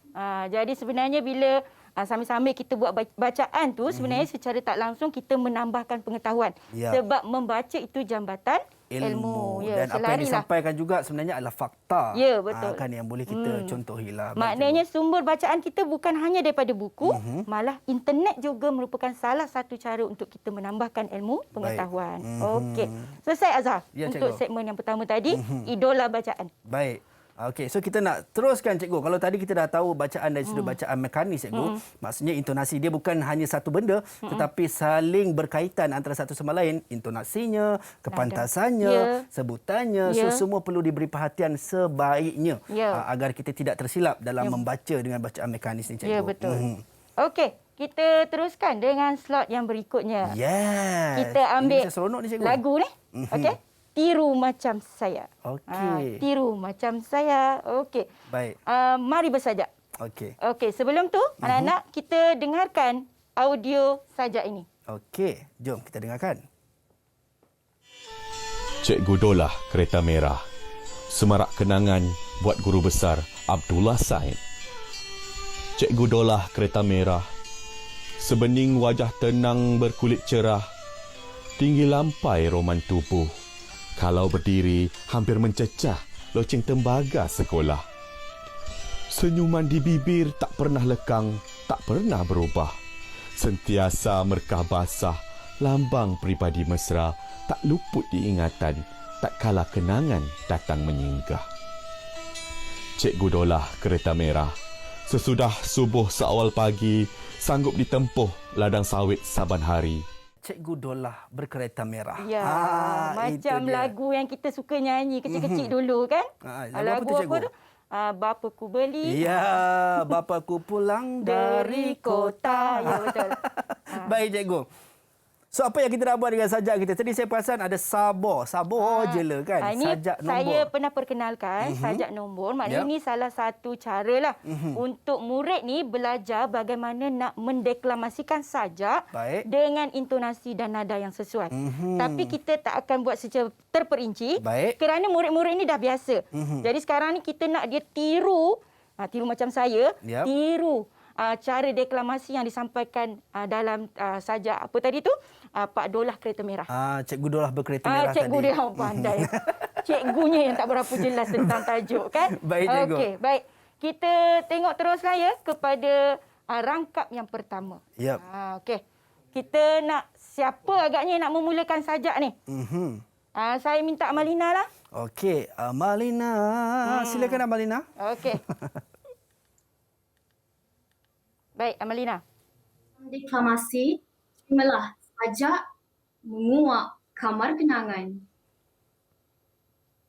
Jadi sebenarnya bila sambil-sambil kita buat bacaan tu, sebenarnya secara tak langsung kita menambahkan pengetahuan. Ya. Sebab membaca itu jambatan ilmu. Dan apa yang disampaikan juga sebenarnya adalah fakta. Ya, betul. Kan yang boleh kita contohilah. Maknanya sumber bacaan kita bukan hanya daripada buku, malah internet juga merupakan salah satu cara untuk kita menambahkan ilmu pengetahuan. Okey. Selesai Azhar untuk segmen yang pertama tadi, idola bacaan. Baik. Okey, so kita nak teruskan cikgu. Kalau tadi kita dah tahu bacaan dari sudut bacaan mekanis cikgu, maksudnya intonasi dia bukan hanya satu benda tetapi saling berkaitan antara satu sama lain. Intonasinya, kepantasannya, sebutannya, so semua perlu diberi perhatian sebaiknya agar kita tidak tersilap dalam membaca dengan bacaan mekanis ni cikgu. Ya, betul. Okey, kita teruskan dengan slot yang berikutnya. Yes. Kita ambil seronok ni cikgu. Lagu ni. Okey. Tiru macam saya. Okey. Tiru macam saya. Okey. Baik. Mari bersajak. Okey. Okey, sebelum tu anak-anak kita dengarkan audio sajak ini. Okey, jom kita dengarkan. Cikgu Dolah Kereta Merah. Semarak kenangan buat guru besar Abdullah Said. Cikgu Dolah Kereta Merah. Sebening wajah tenang berkulit cerah. Tinggi lampai roman tubuh. Kalau berdiri, hampir mencecah loceng tembaga sekolah. Senyuman di bibir tak pernah lekang, tak pernah berubah. Sentiasa merkah basah, lambang pribadi mesra, tak luput diingatan, tak kala kenangan datang menyinggah. Cikgu Dolah Kereta Merah. Sesudah subuh seawal pagi, sanggup ditempuh ladang sawit saban hari. Cikgu Dolah Berkereta Merah. Ya, macam lagu yang kita suka nyanyi kecil-kecil dulu kan? Lagu apa tu? Bapa ku beli. Ya, bapa ku pulang dari kota. Ya, betul. Baik cikgu. So apa yang kita nak buat dengan sajak kita? Tadi saya perasan ada sabor je lah kan. Ini sajak nombor. Saya pernah perkenalkan sajak nombor. Maknanya ini salah satu cara lah untuk murid ni belajar bagaimana nak mendeklamasikan sajak dengan intonasi dan nada yang sesuai. Tapi kita tak akan buat secara terperinci kerana murid-murid ni dah biasa. Jadi sekarang ni kita nak dia tiru macam saya, tiru cara deklamasi yang disampaikan dalam sajak apa tadi tu? Pak Dolah Kereta Merah. Cikgu Dolah Berkereta Merah cikgu tadi. Cikgu dia pandai. Cikgunya yang tak berapa jelas tentang tajuk kan? Baik cikgu. Okey, baik. Kita tengok teruslah ya kepada rangkap yang pertama. Yep. Okey. Kita nak siapa agaknya nak memulakan sajak ni? Saya minta Amalina lah. Okey, Amalina. Silakan Amalina. Okey. Baik, Amalina. Deklamasi, terimalah sajak menguak kamar kenangan.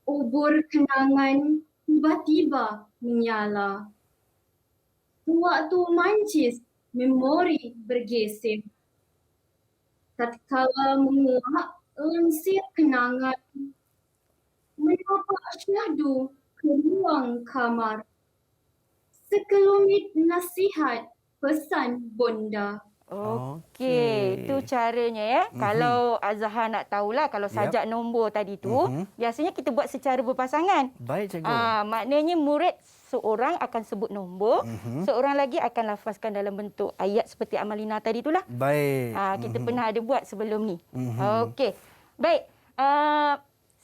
Obor kenangan tiba-tiba menyala. Waktu mancis, memori bergeser. Tatkala menguak lansir kenangan, menapak syahdu ke ruang kamar. Sekelumit nasihat pesan bonda. Okey, itu caranya ya. Kalau Azhar nak tahulah, kalau sajak nombor tadi tu, biasanya kita buat secara berpasangan. Baik cikgu. Maknanya murid seorang akan sebut nombor, seorang lagi akan lafazkan dalam bentuk ayat seperti Amalina tadi itulah. Baik. Kita pernah ada buat sebelum ni. Okey. Baik.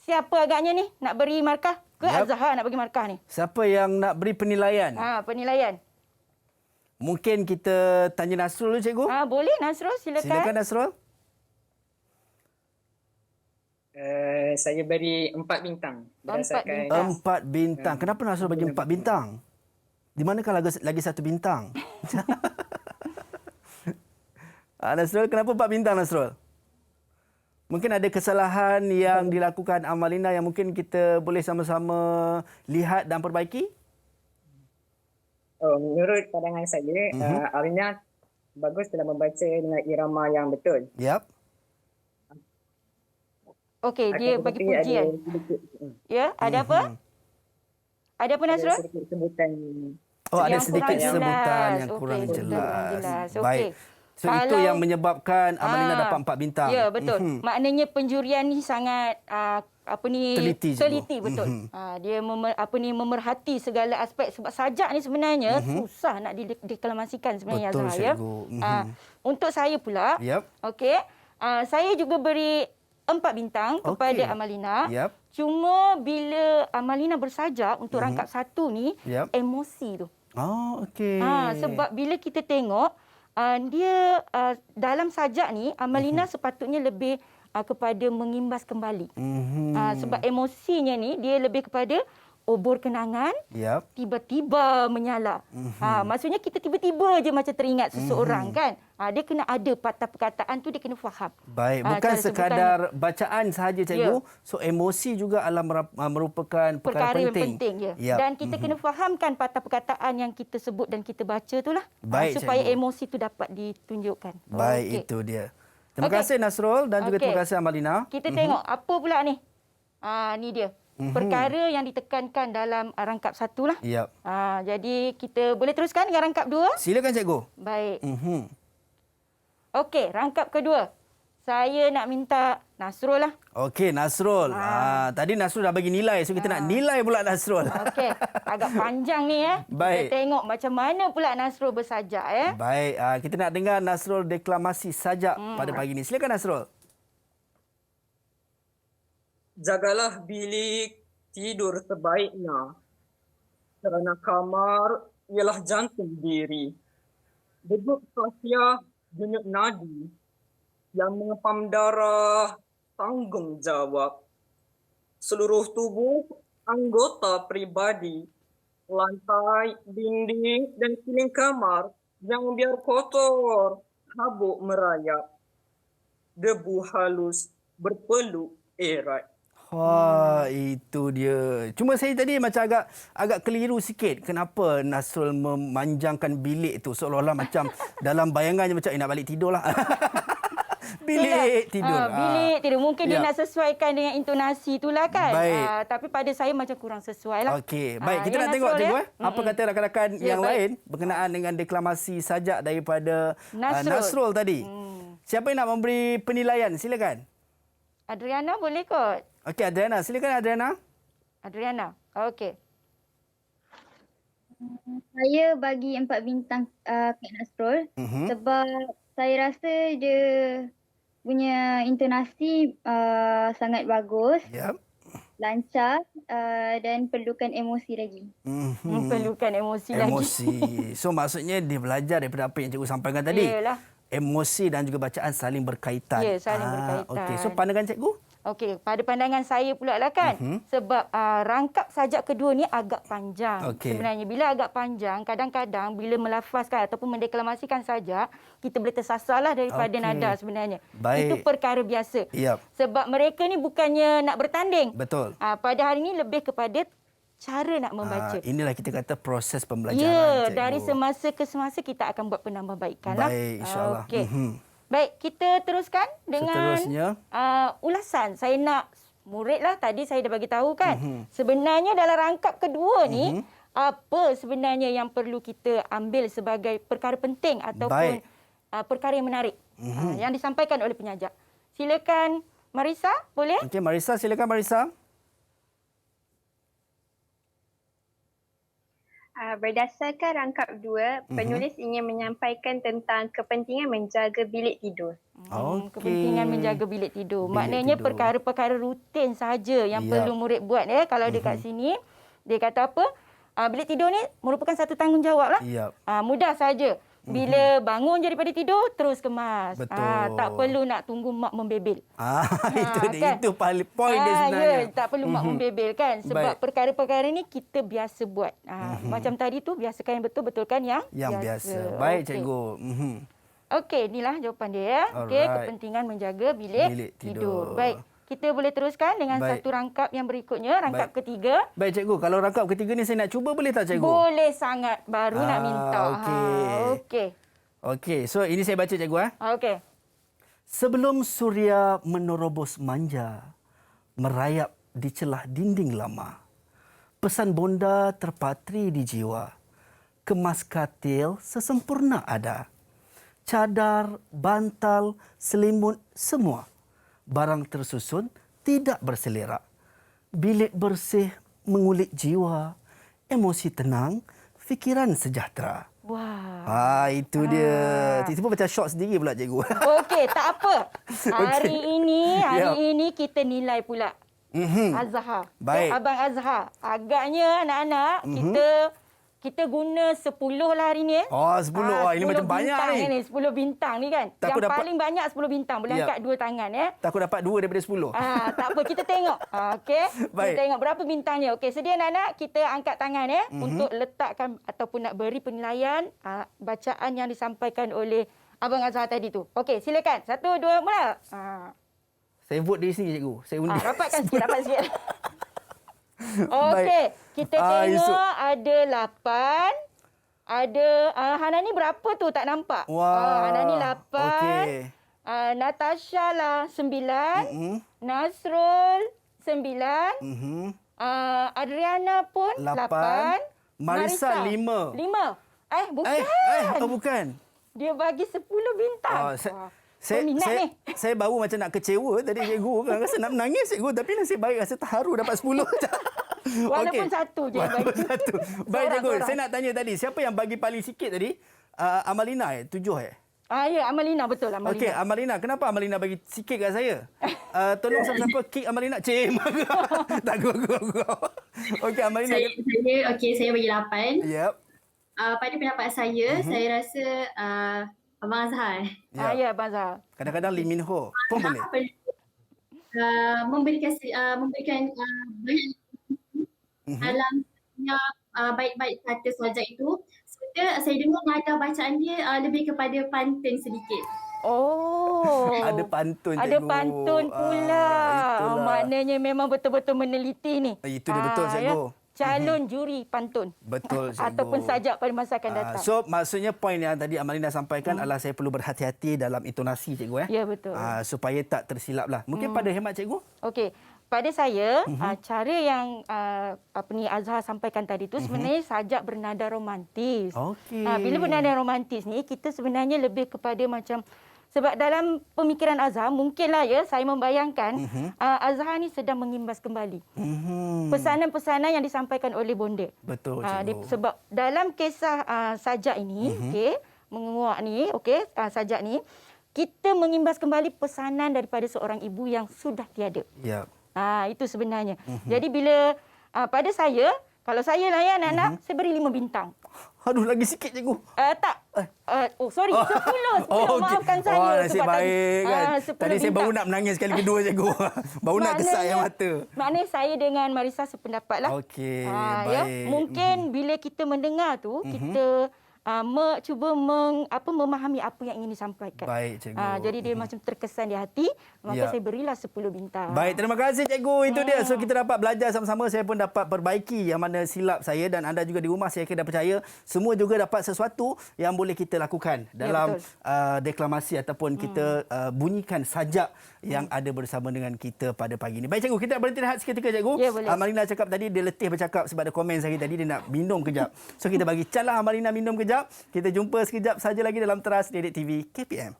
Siapa agaknya ni nak beri markah? Ke Azhar nak bagi markah ni? Siapa yang nak beri penilaian? Penilaian. Mungkin kita tanya Nasrul dulu, cikgu? Boleh, Nasrul. Silakan. Silakan, Nasrul. Saya beri 4 bintang. 4 bintang. Kenapa Nasrul bagi 4 bintang? Di manakah lagi 1 bintang? Nasrul, kenapa 4 bintang Nasrul? Mungkin ada kesalahan yang dilakukan Amalina yang mungkin kita boleh sama-sama lihat dan perbaiki? Menurut pandangan saya, Alina bagus dalam membaca dengan irama yang betul. Yap. Okey, dia bagi pujian. Ya, ada apa? Ada apa Nasrul? Ada sedikit sebutan. Ada Yang sedikit kurang sebutan jelas. yang kurang Okey, jelas. Okey. Baik. So itu yang menyebabkan Amalina dapat 4 bintang. Ya, betul. Maknanya penjurian ni sangat teliti betul. Dia memerhati segala aspek sebab sajak ni sebenarnya susah nak dideklamasikan sebenarnya betul, Azhar ya. Untuk saya pula, okey, saya juga beri 4 bintang kepada Amalina. Cuma bila Amalina bersajak untuk rangkap 1 ni, emosi tu. Okey. Sebab bila kita tengok dia dalam sajak ni Amalina sepatutnya lebih kepada mengimbas kembali. Sebab emosinya ni dia lebih kepada obor kenangan, tiba-tiba menyala. Maksudnya kita tiba-tiba je macam teringat seseorang kan. Dia kena ada patah perkataan tu, dia kena faham. Baik, bukan sekadar bacaan sahaja cikgu. So emosi juga adalah merupakan perkara penting. Dan kita kena fahamkan patah perkataan yang kita sebut dan kita baca itulah. Baik, supaya cikgu. emosi tu dapat ditunjukkan. Baik, itu dia. Terima kasih Nasrul dan juga terima kasih Amalina. Kita tengok apa pula ni. Ni dia. Perkara yang ditekankan dalam rangkap 1 lah. Jadi kita boleh teruskan dengan rangkap 2? Silakan cikgu. Baik. Okey, rangkap kedua. Saya nak minta Nasrul lah. Okey, Nasrul. Tadi Nasrul dah bagi nilai. So kita nak nilai pula Nasrul. Okey, agak panjang ni ya. Baik. Kita tengok macam mana pula Nasrul bersajak ya. Baik, kita nak dengar Nasrul deklamasi sajak pada pagi ini. Silakan Nasrul. Jagalah bilik tidur sebaiknya, kerana kamar ialah jantung diri. Degup sosial denyut nadi yang mengepam darah tanggungjawab. Seluruh tubuh anggota pribadi, lantai, dinding dan siling kamar jangan biar kotor, habuk merayap. Debu halus berpeluk erat. Wah, itu dia. Cuma saya tadi macam agak keliru sikit. Kenapa Nasrul memanjangkan bilik tu seolah-olah macam dalam bayangannya macam nak balik tidur lah. Bilik tidur. Bilik tidur. Mungkin dia nak sesuaikan dengan intonasi itulah kan. Tapi pada saya macam kurang sesuai lah. Okey, baik. Kita nak tengok cikgu apa kata rakan-rakan yang lain berkenaan dengan deklamasi sajak daripada Nasrul tadi. Siapa yang nak memberi penilaian? Silakan. Adriana boleh kot. Okey, Adriana. Silakan Adriana. Adriana. Okey. Saya bagi 4 bintang Kak Nasrul sebab saya rasa dia punya intonasi sangat bagus. Lancar dan perlukan emosi lagi. Perlukan emosi lagi. Emosi. So maksudnya dia belajar daripada apa yang cikgu sampaikan tadi. Yalah. Emosi dan juga bacaan saling berkaitan. Ya, saling berkaitan. Okey, so pandangan cikgu? Okey, pada pandangan saya pula lah kan. Sebab rangkap sajak kedua ni agak panjang. Sebenarnya bila agak panjang, kadang-kadang bila melafazkan ataupun mendeklamasikan sajak, kita boleh tersasarlah daripada nada sebenarnya. Baik. Itu perkara biasa. Sebab mereka ni bukannya nak bertanding. Betul. Pada hari ini lebih kepada cara nak membaca. Inilah kita kata proses pembelajaran. Ya, cikgu. dari semasa ke semasa kita akan buat penambahbaikan lah. Baik, insyaAllah. Okey. Baik, kita teruskan dengan ulasan. Saya nak murid lah, tadi saya dah bagi tahu kan. Sebenarnya dalam rangkap kedua ni, apa sebenarnya yang perlu kita ambil sebagai perkara penting ataupun perkara yang menarik yang disampaikan oleh penyajak. Silakan Marisa, boleh? Okey, Marisa, silakan Marisa. Berdasarkan rangkap 2, penulis ingin menyampaikan tentang kepentingan menjaga bilik tidur. Kepentingan menjaga bilik tidur. Maknanya perkara-perkara rutin sahaja yang perlu murid buat ya. Kalau dekat sini, dia kata apa? Bilik tidur ni merupakan satu tanggungjawab lah. Mudah saja. Bila bangun daripada tidur, terus kemas. Tak perlu nak tunggu mak membebel. Itu dia. Itu poin dia sebenarnya. Tak perlu mak membebel kan. Sebab perkara-perkara ni kita biasa buat. Macam tadi tu, biasakan yang betul, betulkan yang biasa. Baik, cikgu. Okey, inilah jawapan dia ya. Okey, Alright. kepentingan menjaga bilik tidur. Baik. Kita boleh teruskan dengan Baik. satu rangkap yang berikutnya, rangkap ketiga. Baik cikgu, kalau rangkap ketiga ni saya nak cuba boleh tak cikgu? Boleh sangat, baru nak minta. Okey. Okey. Okey, so ini saya baca cikgu. Okey. Sebelum suria menerobos manja, merayap di celah dinding lama, pesan bonda terpatri di jiwa, kemas katil sesempurna ada, cadar, bantal, selimut, semua barang tersusun tidak berselerak. Bilik bersih mengulik jiwa, emosi tenang, fikiran sejahtera. Wah. Itu dia. Tiba-tiba macam shot sendiri pula cikgu. Okey, tak apa. Hari ini kita nilai pula. Azhar. Baik. Abang Azhar. Agaknya anak-anak kita guna 10 lah hari ni. Oh, 10. Wah, ini macam banyak ni. 10 bintang ni kan. Takut yang dapat... paling banyak 10 bintang. Boleh angkat 2 tangan ya. Takut dapat 2 daripada 10. Tak apa, kita tengok. Okey. Kita tengok berapa bintangnya. Okey, sedia anak-anak, kita angkat tangan ya untuk letakkan ataupun nak beri penilaian bacaan yang disampaikan oleh Abang Azhar tadi tu. Okey, silakan. 1, 2, mula. Saya vote dari sini cikgu. Saya undi. Dapatkan sikit, dapat sikit. Okey, kita tengok ada 8. Ada Hanani berapa tu tak nampak? Hanani 8. Okey. Natasha lah 9. Nasrul 9. Adriana pun 8. Marisa 5. 5. Bukan. Bukan. Dia bagi 10 bintang. Saya baru macam nak kecewa tadi cikgu. Rasa nak menangis cikgu. Tapi nasib baik rasa terharu dapat 10. Walaupun satu je. Walaupun satu. Baik cikgu. Saya nak tanya tadi. Siapa yang bagi paling sikit tadi? Amalina 7 ya, Amalina betul. Amalina. Okey, Amalina. Kenapa Amalina bagi sikit kat saya? Tolong siapa-siapa kick Amalina. Tak gua. Okey, Amalina. Saya bagi 8. Yep. Pada pendapat saya, saya rasa Abang Azhar. Ya, Abang Azhar. Kadang-kadang Lee Min Ho pun boleh. Memberikan banyak dalam baik-baik kata sajak itu. Saya dengar nada bacaan dia lebih kepada pantun sedikit. Ada pantun cikgu. Ada pantun pula. Maknanya memang betul-betul meneliti ni. Itu dia betul cikgu. Calon juri pantun. Betul cikgu. Ataupun sajak pada masa akan datang. So maksudnya poin yang tadi Amalina sampaikan adalah saya perlu berhati-hati dalam intonasi cikgu. Ya betul. Supaya tak tersilap lah. Mungkin pada hemat cikgu. Okey. Pada saya, cara yang Azhar sampaikan tadi tu sebenarnya sajak bernada romantis. Okey. Bila bernada romantis ni, kita sebenarnya lebih kepada macam, sebab dalam pemikiran Azhar, mungkinlah ya saya membayangkan Azhar ni sedang mengimbas kembali pesanan-pesanan yang disampaikan oleh bonda. Betul cikgu. Sebab dalam kisah sajak ini, menguak ni, sajak ni, kita mengimbas kembali pesanan daripada seorang ibu yang sudah tiada. Ya. Itu sebenarnya. Jadi bila pada saya, kalau saya lah ya anak-anak, saya beri 5 bintang. Aduh, lagi sikit cikgu. Tak. Sorry, 10. Maafkan saya. Nasib baik kan. Tadi saya baru nak menangis kali kedua cikgu. Baru nak kesat air mata. Maknanya saya dengan Marisa sependapat lah. Okey, Ya. baik. Mungkin bila kita mendengar tu, kita cuba memahami apa yang ingin disampaikan. Baik cikgu. Jadi dia macam terkesan di hati, maka saya berilah 10 bintang. Baik, terima kasih cikgu. Itu dia. So kita dapat belajar sama-sama. Saya pun dapat perbaiki yang mana silap saya dan anda juga di rumah saya kira percaya semua juga dapat sesuatu yang boleh kita lakukan dalam deklamasi ataupun kita bunyikan sajak yang ada bersama dengan kita pada pagi ini. Baik cikgu, kita berhenti rehat seketika cikgu. Ya, boleh. Amalina cakap tadi dia letih bercakap sebab ada komen saya tadi dia nak minum kejap. So kita bagi calah Amalina minum kejap. Kita jumpa sekejap saja lagi dalam Teras Didik TV KPM.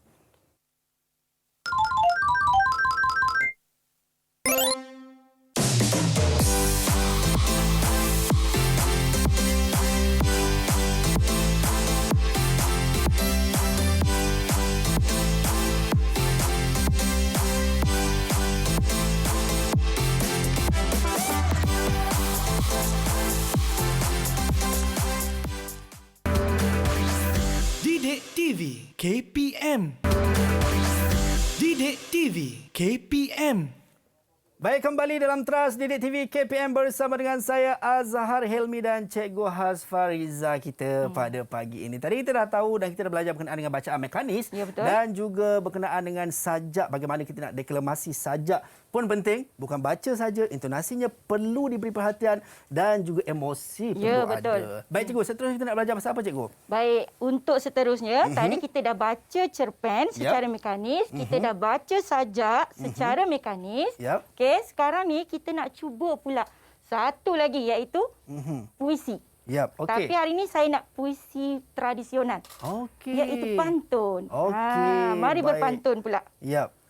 Didik TV KPM. Didik TV KPM. Baik, kembali dalam Trust Didik TV KPM bersama dengan saya Azhar Helmi dan Cikgu Hasfariza kita pada pagi ini. Tadi kita dah tahu dan kita dah belajar berkenaan dengan bacaan mekanis dan juga berkenaan dengan sajak, bagaimana kita nak deklamasi sajak pun penting, bukan baca saja, intonasinya perlu diberi perhatian dan juga emosi perlu ada. Baik cikgu, seterusnya kita nak belajar pasal apa cikgu? Baik, untuk seterusnya tadi kita dah baca cerpen secara mekanis, kita dah baca sajak secara mekanis. Okey, sekarang ni kita nak cuba pula satu lagi iaitu puisi. Okay. Tapi hari ini saya nak puisi tradisional. Iaitu pantun. Mari berpantun pula.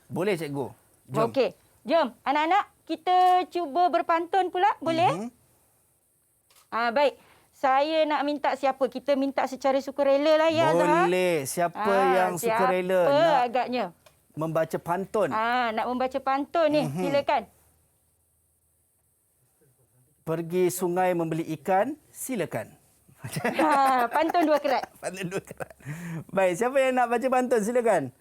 Boleh cikgu. Jom. Okey. Jom, anak-anak, kita cuba berpantun pula, boleh? Baik. Saya nak minta siapa? Kita minta secara sukarela lah ya, Azhar. Boleh. Siapa yang sukarela nak agaknya membaca pantun? Nak membaca pantun ni, silakan. Pergi sungai membeli ikan, silakan. Pantun 2 kerat. Pantun 2 kerat. Baik, siapa yang nak baca pantun? Silakan.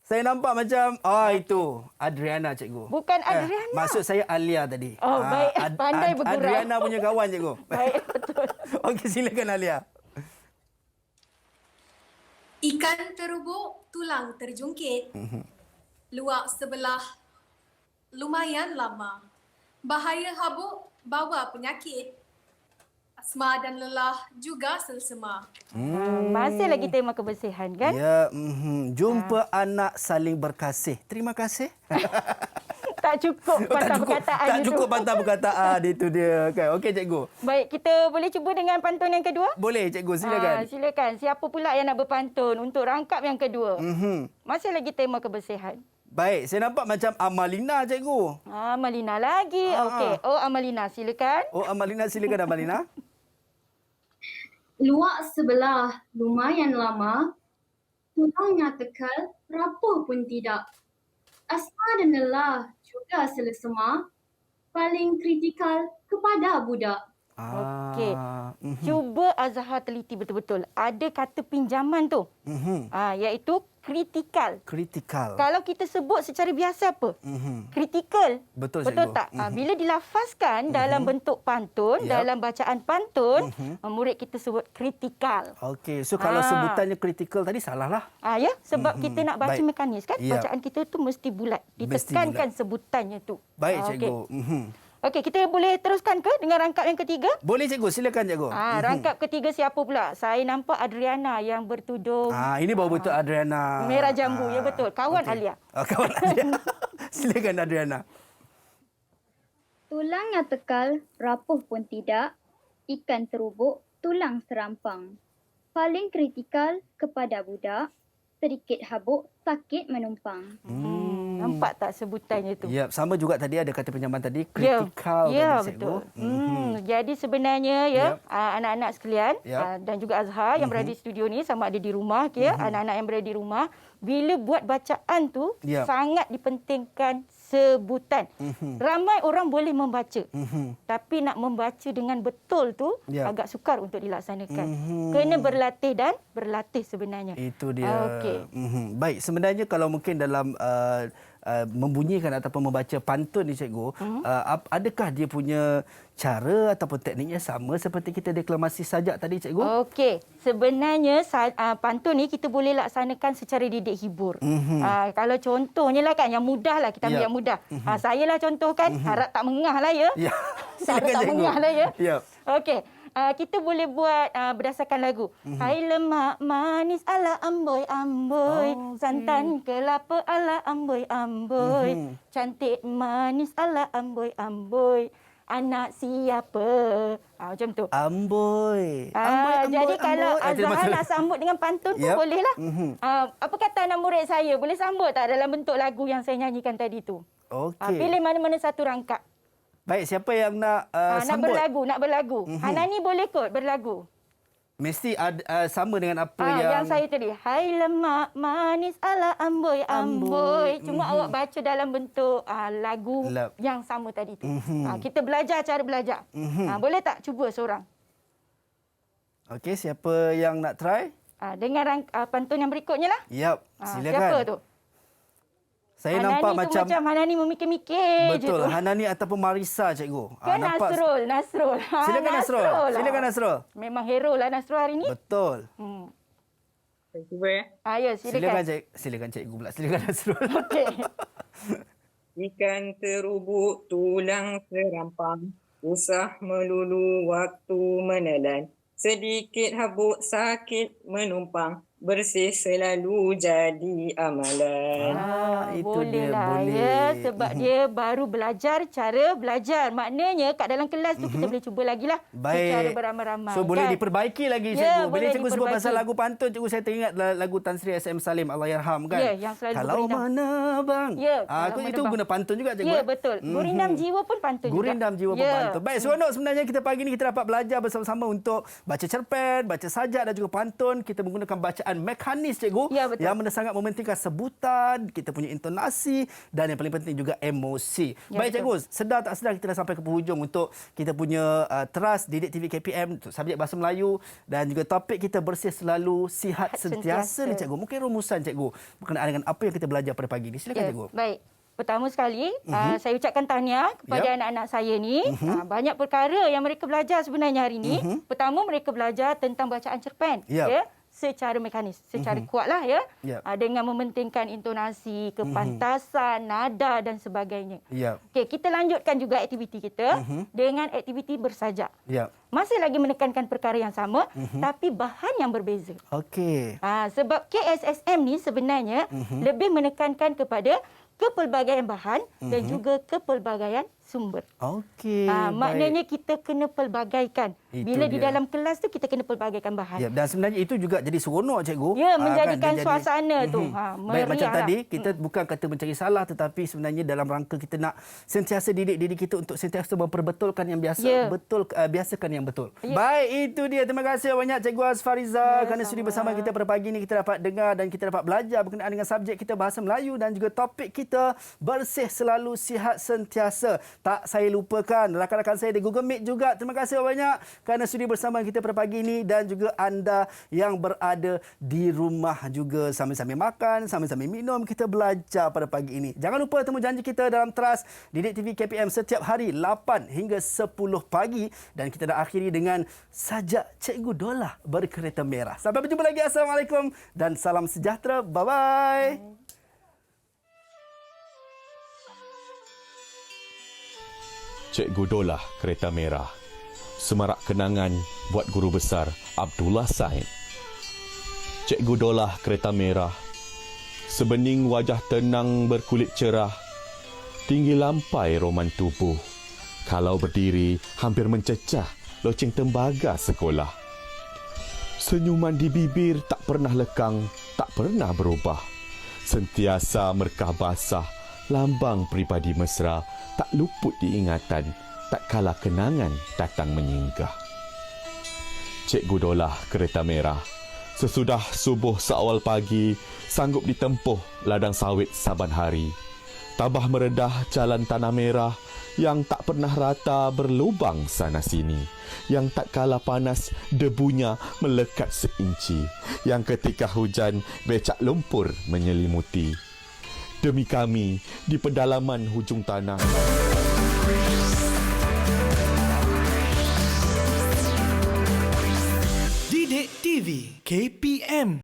Saya nampak macam, itu Adriana cikgu. Bukan Adriana. Maksud saya Alia tadi. Baik. Pandai bergurau. Adriana punya kawan cikgu. Baik, betul. Okey, silakan Alia. Ikan terubuk, tulang terjungkit. Luak sebelah, lumayan lama. Bahaya habuk, bawa penyakit. Asma dan lelah juga selsema. Masih lagi tema kebersihan kan? Ya, jumpa anak saling berkasih. Terima kasih. Tak cukup patah perkataan itu. Tak cukup patah perkataan itu dia. Okey cikgu. Baik, kita boleh cuba dengan pantun yang kedua? Boleh cikgu, silakan. Silakan. Siapa pula yang nak berpantun untuk rangkap yang kedua? Masih lagi tema kebersihan. Baik, saya nampak macam Amalina cikgu. Amalina lagi. Okey. Amalina, silakan. Amalina, silakan Amalina. Luak sebelah, lumayan lama. Tulangnya tekal, rapuh pun tidak. Asma dan lelah juga selesema. Paling kritikal kepada budak. Okey. Cuba Azhar teliti betul-betul. Ada kata pinjaman tu. Iaitu kritikal. Kalau kita sebut secara biasa apa? Kritikal. Betul tak? Bila dilafazkan dalam bentuk pantun, dalam bacaan pantun, murid kita sebut kritikal. Okey. So kalau sebutannya kritikal tadi salahlah. Ya, sebab kita nak baca mekanis kan? Bacaan kita tu mesti bulat. Ditekankan sebutannya tu. Baik cikgu. Okey, kita boleh teruskan ke dengan rangkap yang ketiga? Boleh cikgu, silakan cikgu. Rangkap ketiga siapa pula? Saya nampak Adriana yang bertudung. Ini baru betul Adriana. Merah jambu, ya betul. Kawan Alia. Kawan Alia. Silakan Adriana. Tulangnya tekal, rapuh pun tidak. Ikan terubuk, tulang serampang. Paling kritikal kepada budak. Sedikit habuk, sakit menumpang. Nampak tak sebutannya tu? Ya, sama juga tadi ada kata pinjaman tadi, kritikal tadi cikgu. Jadi sebenarnya anak-anak sekalian dan juga Azhar yang berada di studio ni sama ada di rumah, anak-anak yang berada di rumah, bila buat bacaan tu sangat dipentingkan sebutan. Ramai orang boleh membaca. Tapi nak membaca dengan betul tu agak sukar untuk dilaksanakan. Kena berlatih dan berlatih sebenarnya. Itu dia. Baik, sebenarnya kalau mungkin dalam membunyikan ataupun membaca pantun ni cikgu, adakah dia punya cara ataupun tekniknya sama seperti kita deklamasi sajak tadi cikgu? Okey, sebenarnya pantun ni kita boleh laksanakan secara didik hibur. Kalau contohnya lah kan, yang mudah lah, kita ambil yang mudah. Saya lah contohkan, harap tak mengah lah ya. Harap tak mengah lah ya. Okey. Kita boleh buat berdasarkan lagu. Hai lemak manis ala amboi amboi, santan kelapa ala amboi amboi, cantik manis ala amboi amboi, anak siapa? Macam tu. Amboi. Jadi kalau Azhar nak sambut dengan pantun pun boleh lah. Apa kata anak murid saya? Boleh sambut tak dalam bentuk lagu yang saya nyanyikan tadi tu? Pilih mana-mana satu rangkap. Baik, siapa yang nak sambut? Nak berlagu. Hanani boleh kot berlagu. Mesti sama dengan apa yang saya tadi. Hai lemak manis ala amboi amboi. Cuma awak baca dalam bentuk lagu yang sama tadi tu. Kita belajar cara belajar. Boleh tak cuba seorang? Okey, siapa yang nak try? Dengan pantun yang berikutnya lah. Silakan. Siapa tu? Saya Hanani nampak tu macam Hanani memikir-mikir je betul, tu. Hanani ataupun Marisa, cikgu. Kan Nasrul. Silakan Nasrul. lah. Silakan Nasrul. Memang hero lah Nasrul hari ni. Betul. Saya cuba ya. Ya, silakan. Silakan cikgu pula. Silakan Nasrul. Okey. Ikan terubuk tulang serampang, usah melulu waktu menelan. Sedikit habuk sakit menumpang, bersih selalu jadi amalan. Itu boleh dia, lah boleh. ya, sebab dia baru belajar cara belajar. Maknanya kat dalam kelas tu kita boleh cuba lagi lah secara beramai-ramai. So boleh kan? diperbaiki lagi cikgu. Ya, Bila boleh cikgu sebut diperbaiki. pasal lagu pantun, cikgu saya teringat lagu Tan Sri SM Salim, Allahyarham kan. Ya, yang selalu Kalau berindam. mana bang. Ya, Aku kalau itu mana guna pantun juga cikgu. Ya, betul. Gurindam jiwa pun pantun juga. Gurindam jiwa pun pantun. Baik, seronok sebenarnya kita pagi ni kita dapat belajar bersama-sama untuk baca cerpen, baca sajak dan juga pantun. Kita menggunakan bacaan mekanis cikgu. Ya, betul. Yang sangat mementingkan sebutan, kita punya intonasi dan yang paling penting juga emosi. Ya, Baik betul. cikgu, sedar tak sedar kita dah sampai ke penghujung untuk kita punya Trust Didik TV KPM untuk subjek Bahasa Melayu dan juga topik kita bersih selalu, sihat sentiasa ni cikgu. Mungkin rumusan cikgu berkenaan dengan apa yang kita belajar pada pagi ni. Silakan cikgu. Baik. Pertama sekali, saya ucapkan tahniah kepada anak-anak saya ni. Banyak perkara yang mereka belajar sebenarnya hari ni. Pertama, mereka belajar tentang bacaan cerpen. Ya, secara mekanis, secara kuatlah ya. Dengan mementingkan intonasi, kepantasan, nada dan sebagainya. Okey, kita lanjutkan juga aktiviti kita dengan aktiviti bersajak. Masih lagi menekankan perkara yang sama tapi bahan yang berbeza. Okey. Sebab KSSM ni sebenarnya lebih menekankan kepada kepelbagaian bahan dan juga kepelbagaian sumber. Okey. Maknanya kita kena pelbagaikan. Bila di dalam kelas tu kita kena pelbagaikan bahan. Ya, dan sebenarnya itu juga jadi seronok cikgu. Ya, menjadikan kan, suasana tu baik macam meriah tadi lah. kita bukan kata mencari salah tetapi sebenarnya dalam rangka kita nak sentiasa didik diri kita untuk sentiasa memperbetulkan yang biasa, biasakan yang betul. Baik, itu dia. Terima kasih banyak Cikgu Azfariza kerana sudi bersama kita pada pagi ini. Kita dapat dengar dan kita dapat belajar berkenaan dengan subjek kita Bahasa Melayu dan juga topik kita bersih selalu, sihat sentiasa. Tak saya lupakan rakan-rakan saya di Google Meet juga. Terima kasih banyak kerana sudi bersama kita pada pagi ini dan juga anda yang berada di rumah juga sambil-sambil makan, sambil-sambil minum, kita belajar pada pagi ini. Jangan lupa temu janji kita dalam Trust Didik TV KPM setiap hari 8 hingga 10 pagi dan kita dah akhiri dengan sajak Cikgu Dolah berkereta merah. Sampai berjumpa lagi. Assalamualaikum dan salam sejahtera. Bye-bye. Cikgu Dolah Kereta Merah. Semarak kenangan buat guru besar Abdullah Said. Cikgu Dolah Kereta Merah. Sebening wajah tenang berkulit cerah. Tinggi lampai roman tubuh. Kalau berdiri hampir mencecah loceng tembaga sekolah. Senyuman di bibir tak pernah lekang, tak pernah berubah. Sentiasa merkah basah, lambang pribadi mesra, tak luput diingatan, tak kala kenangan datang menyinggah. Cikgu Dolah Kereta Merah. Sesudah subuh seawal pagi, sanggup ditempuh ladang sawit saban hari. Tabah meredah jalan tanah merah, yang tak pernah rata berlubang sana sini. Yang tak kala panas, debunya melekat seinci. Yang ketika hujan, becak lumpur menyelimuti. Demi kami, di pedalaman hujung tanah. Didik TV KPM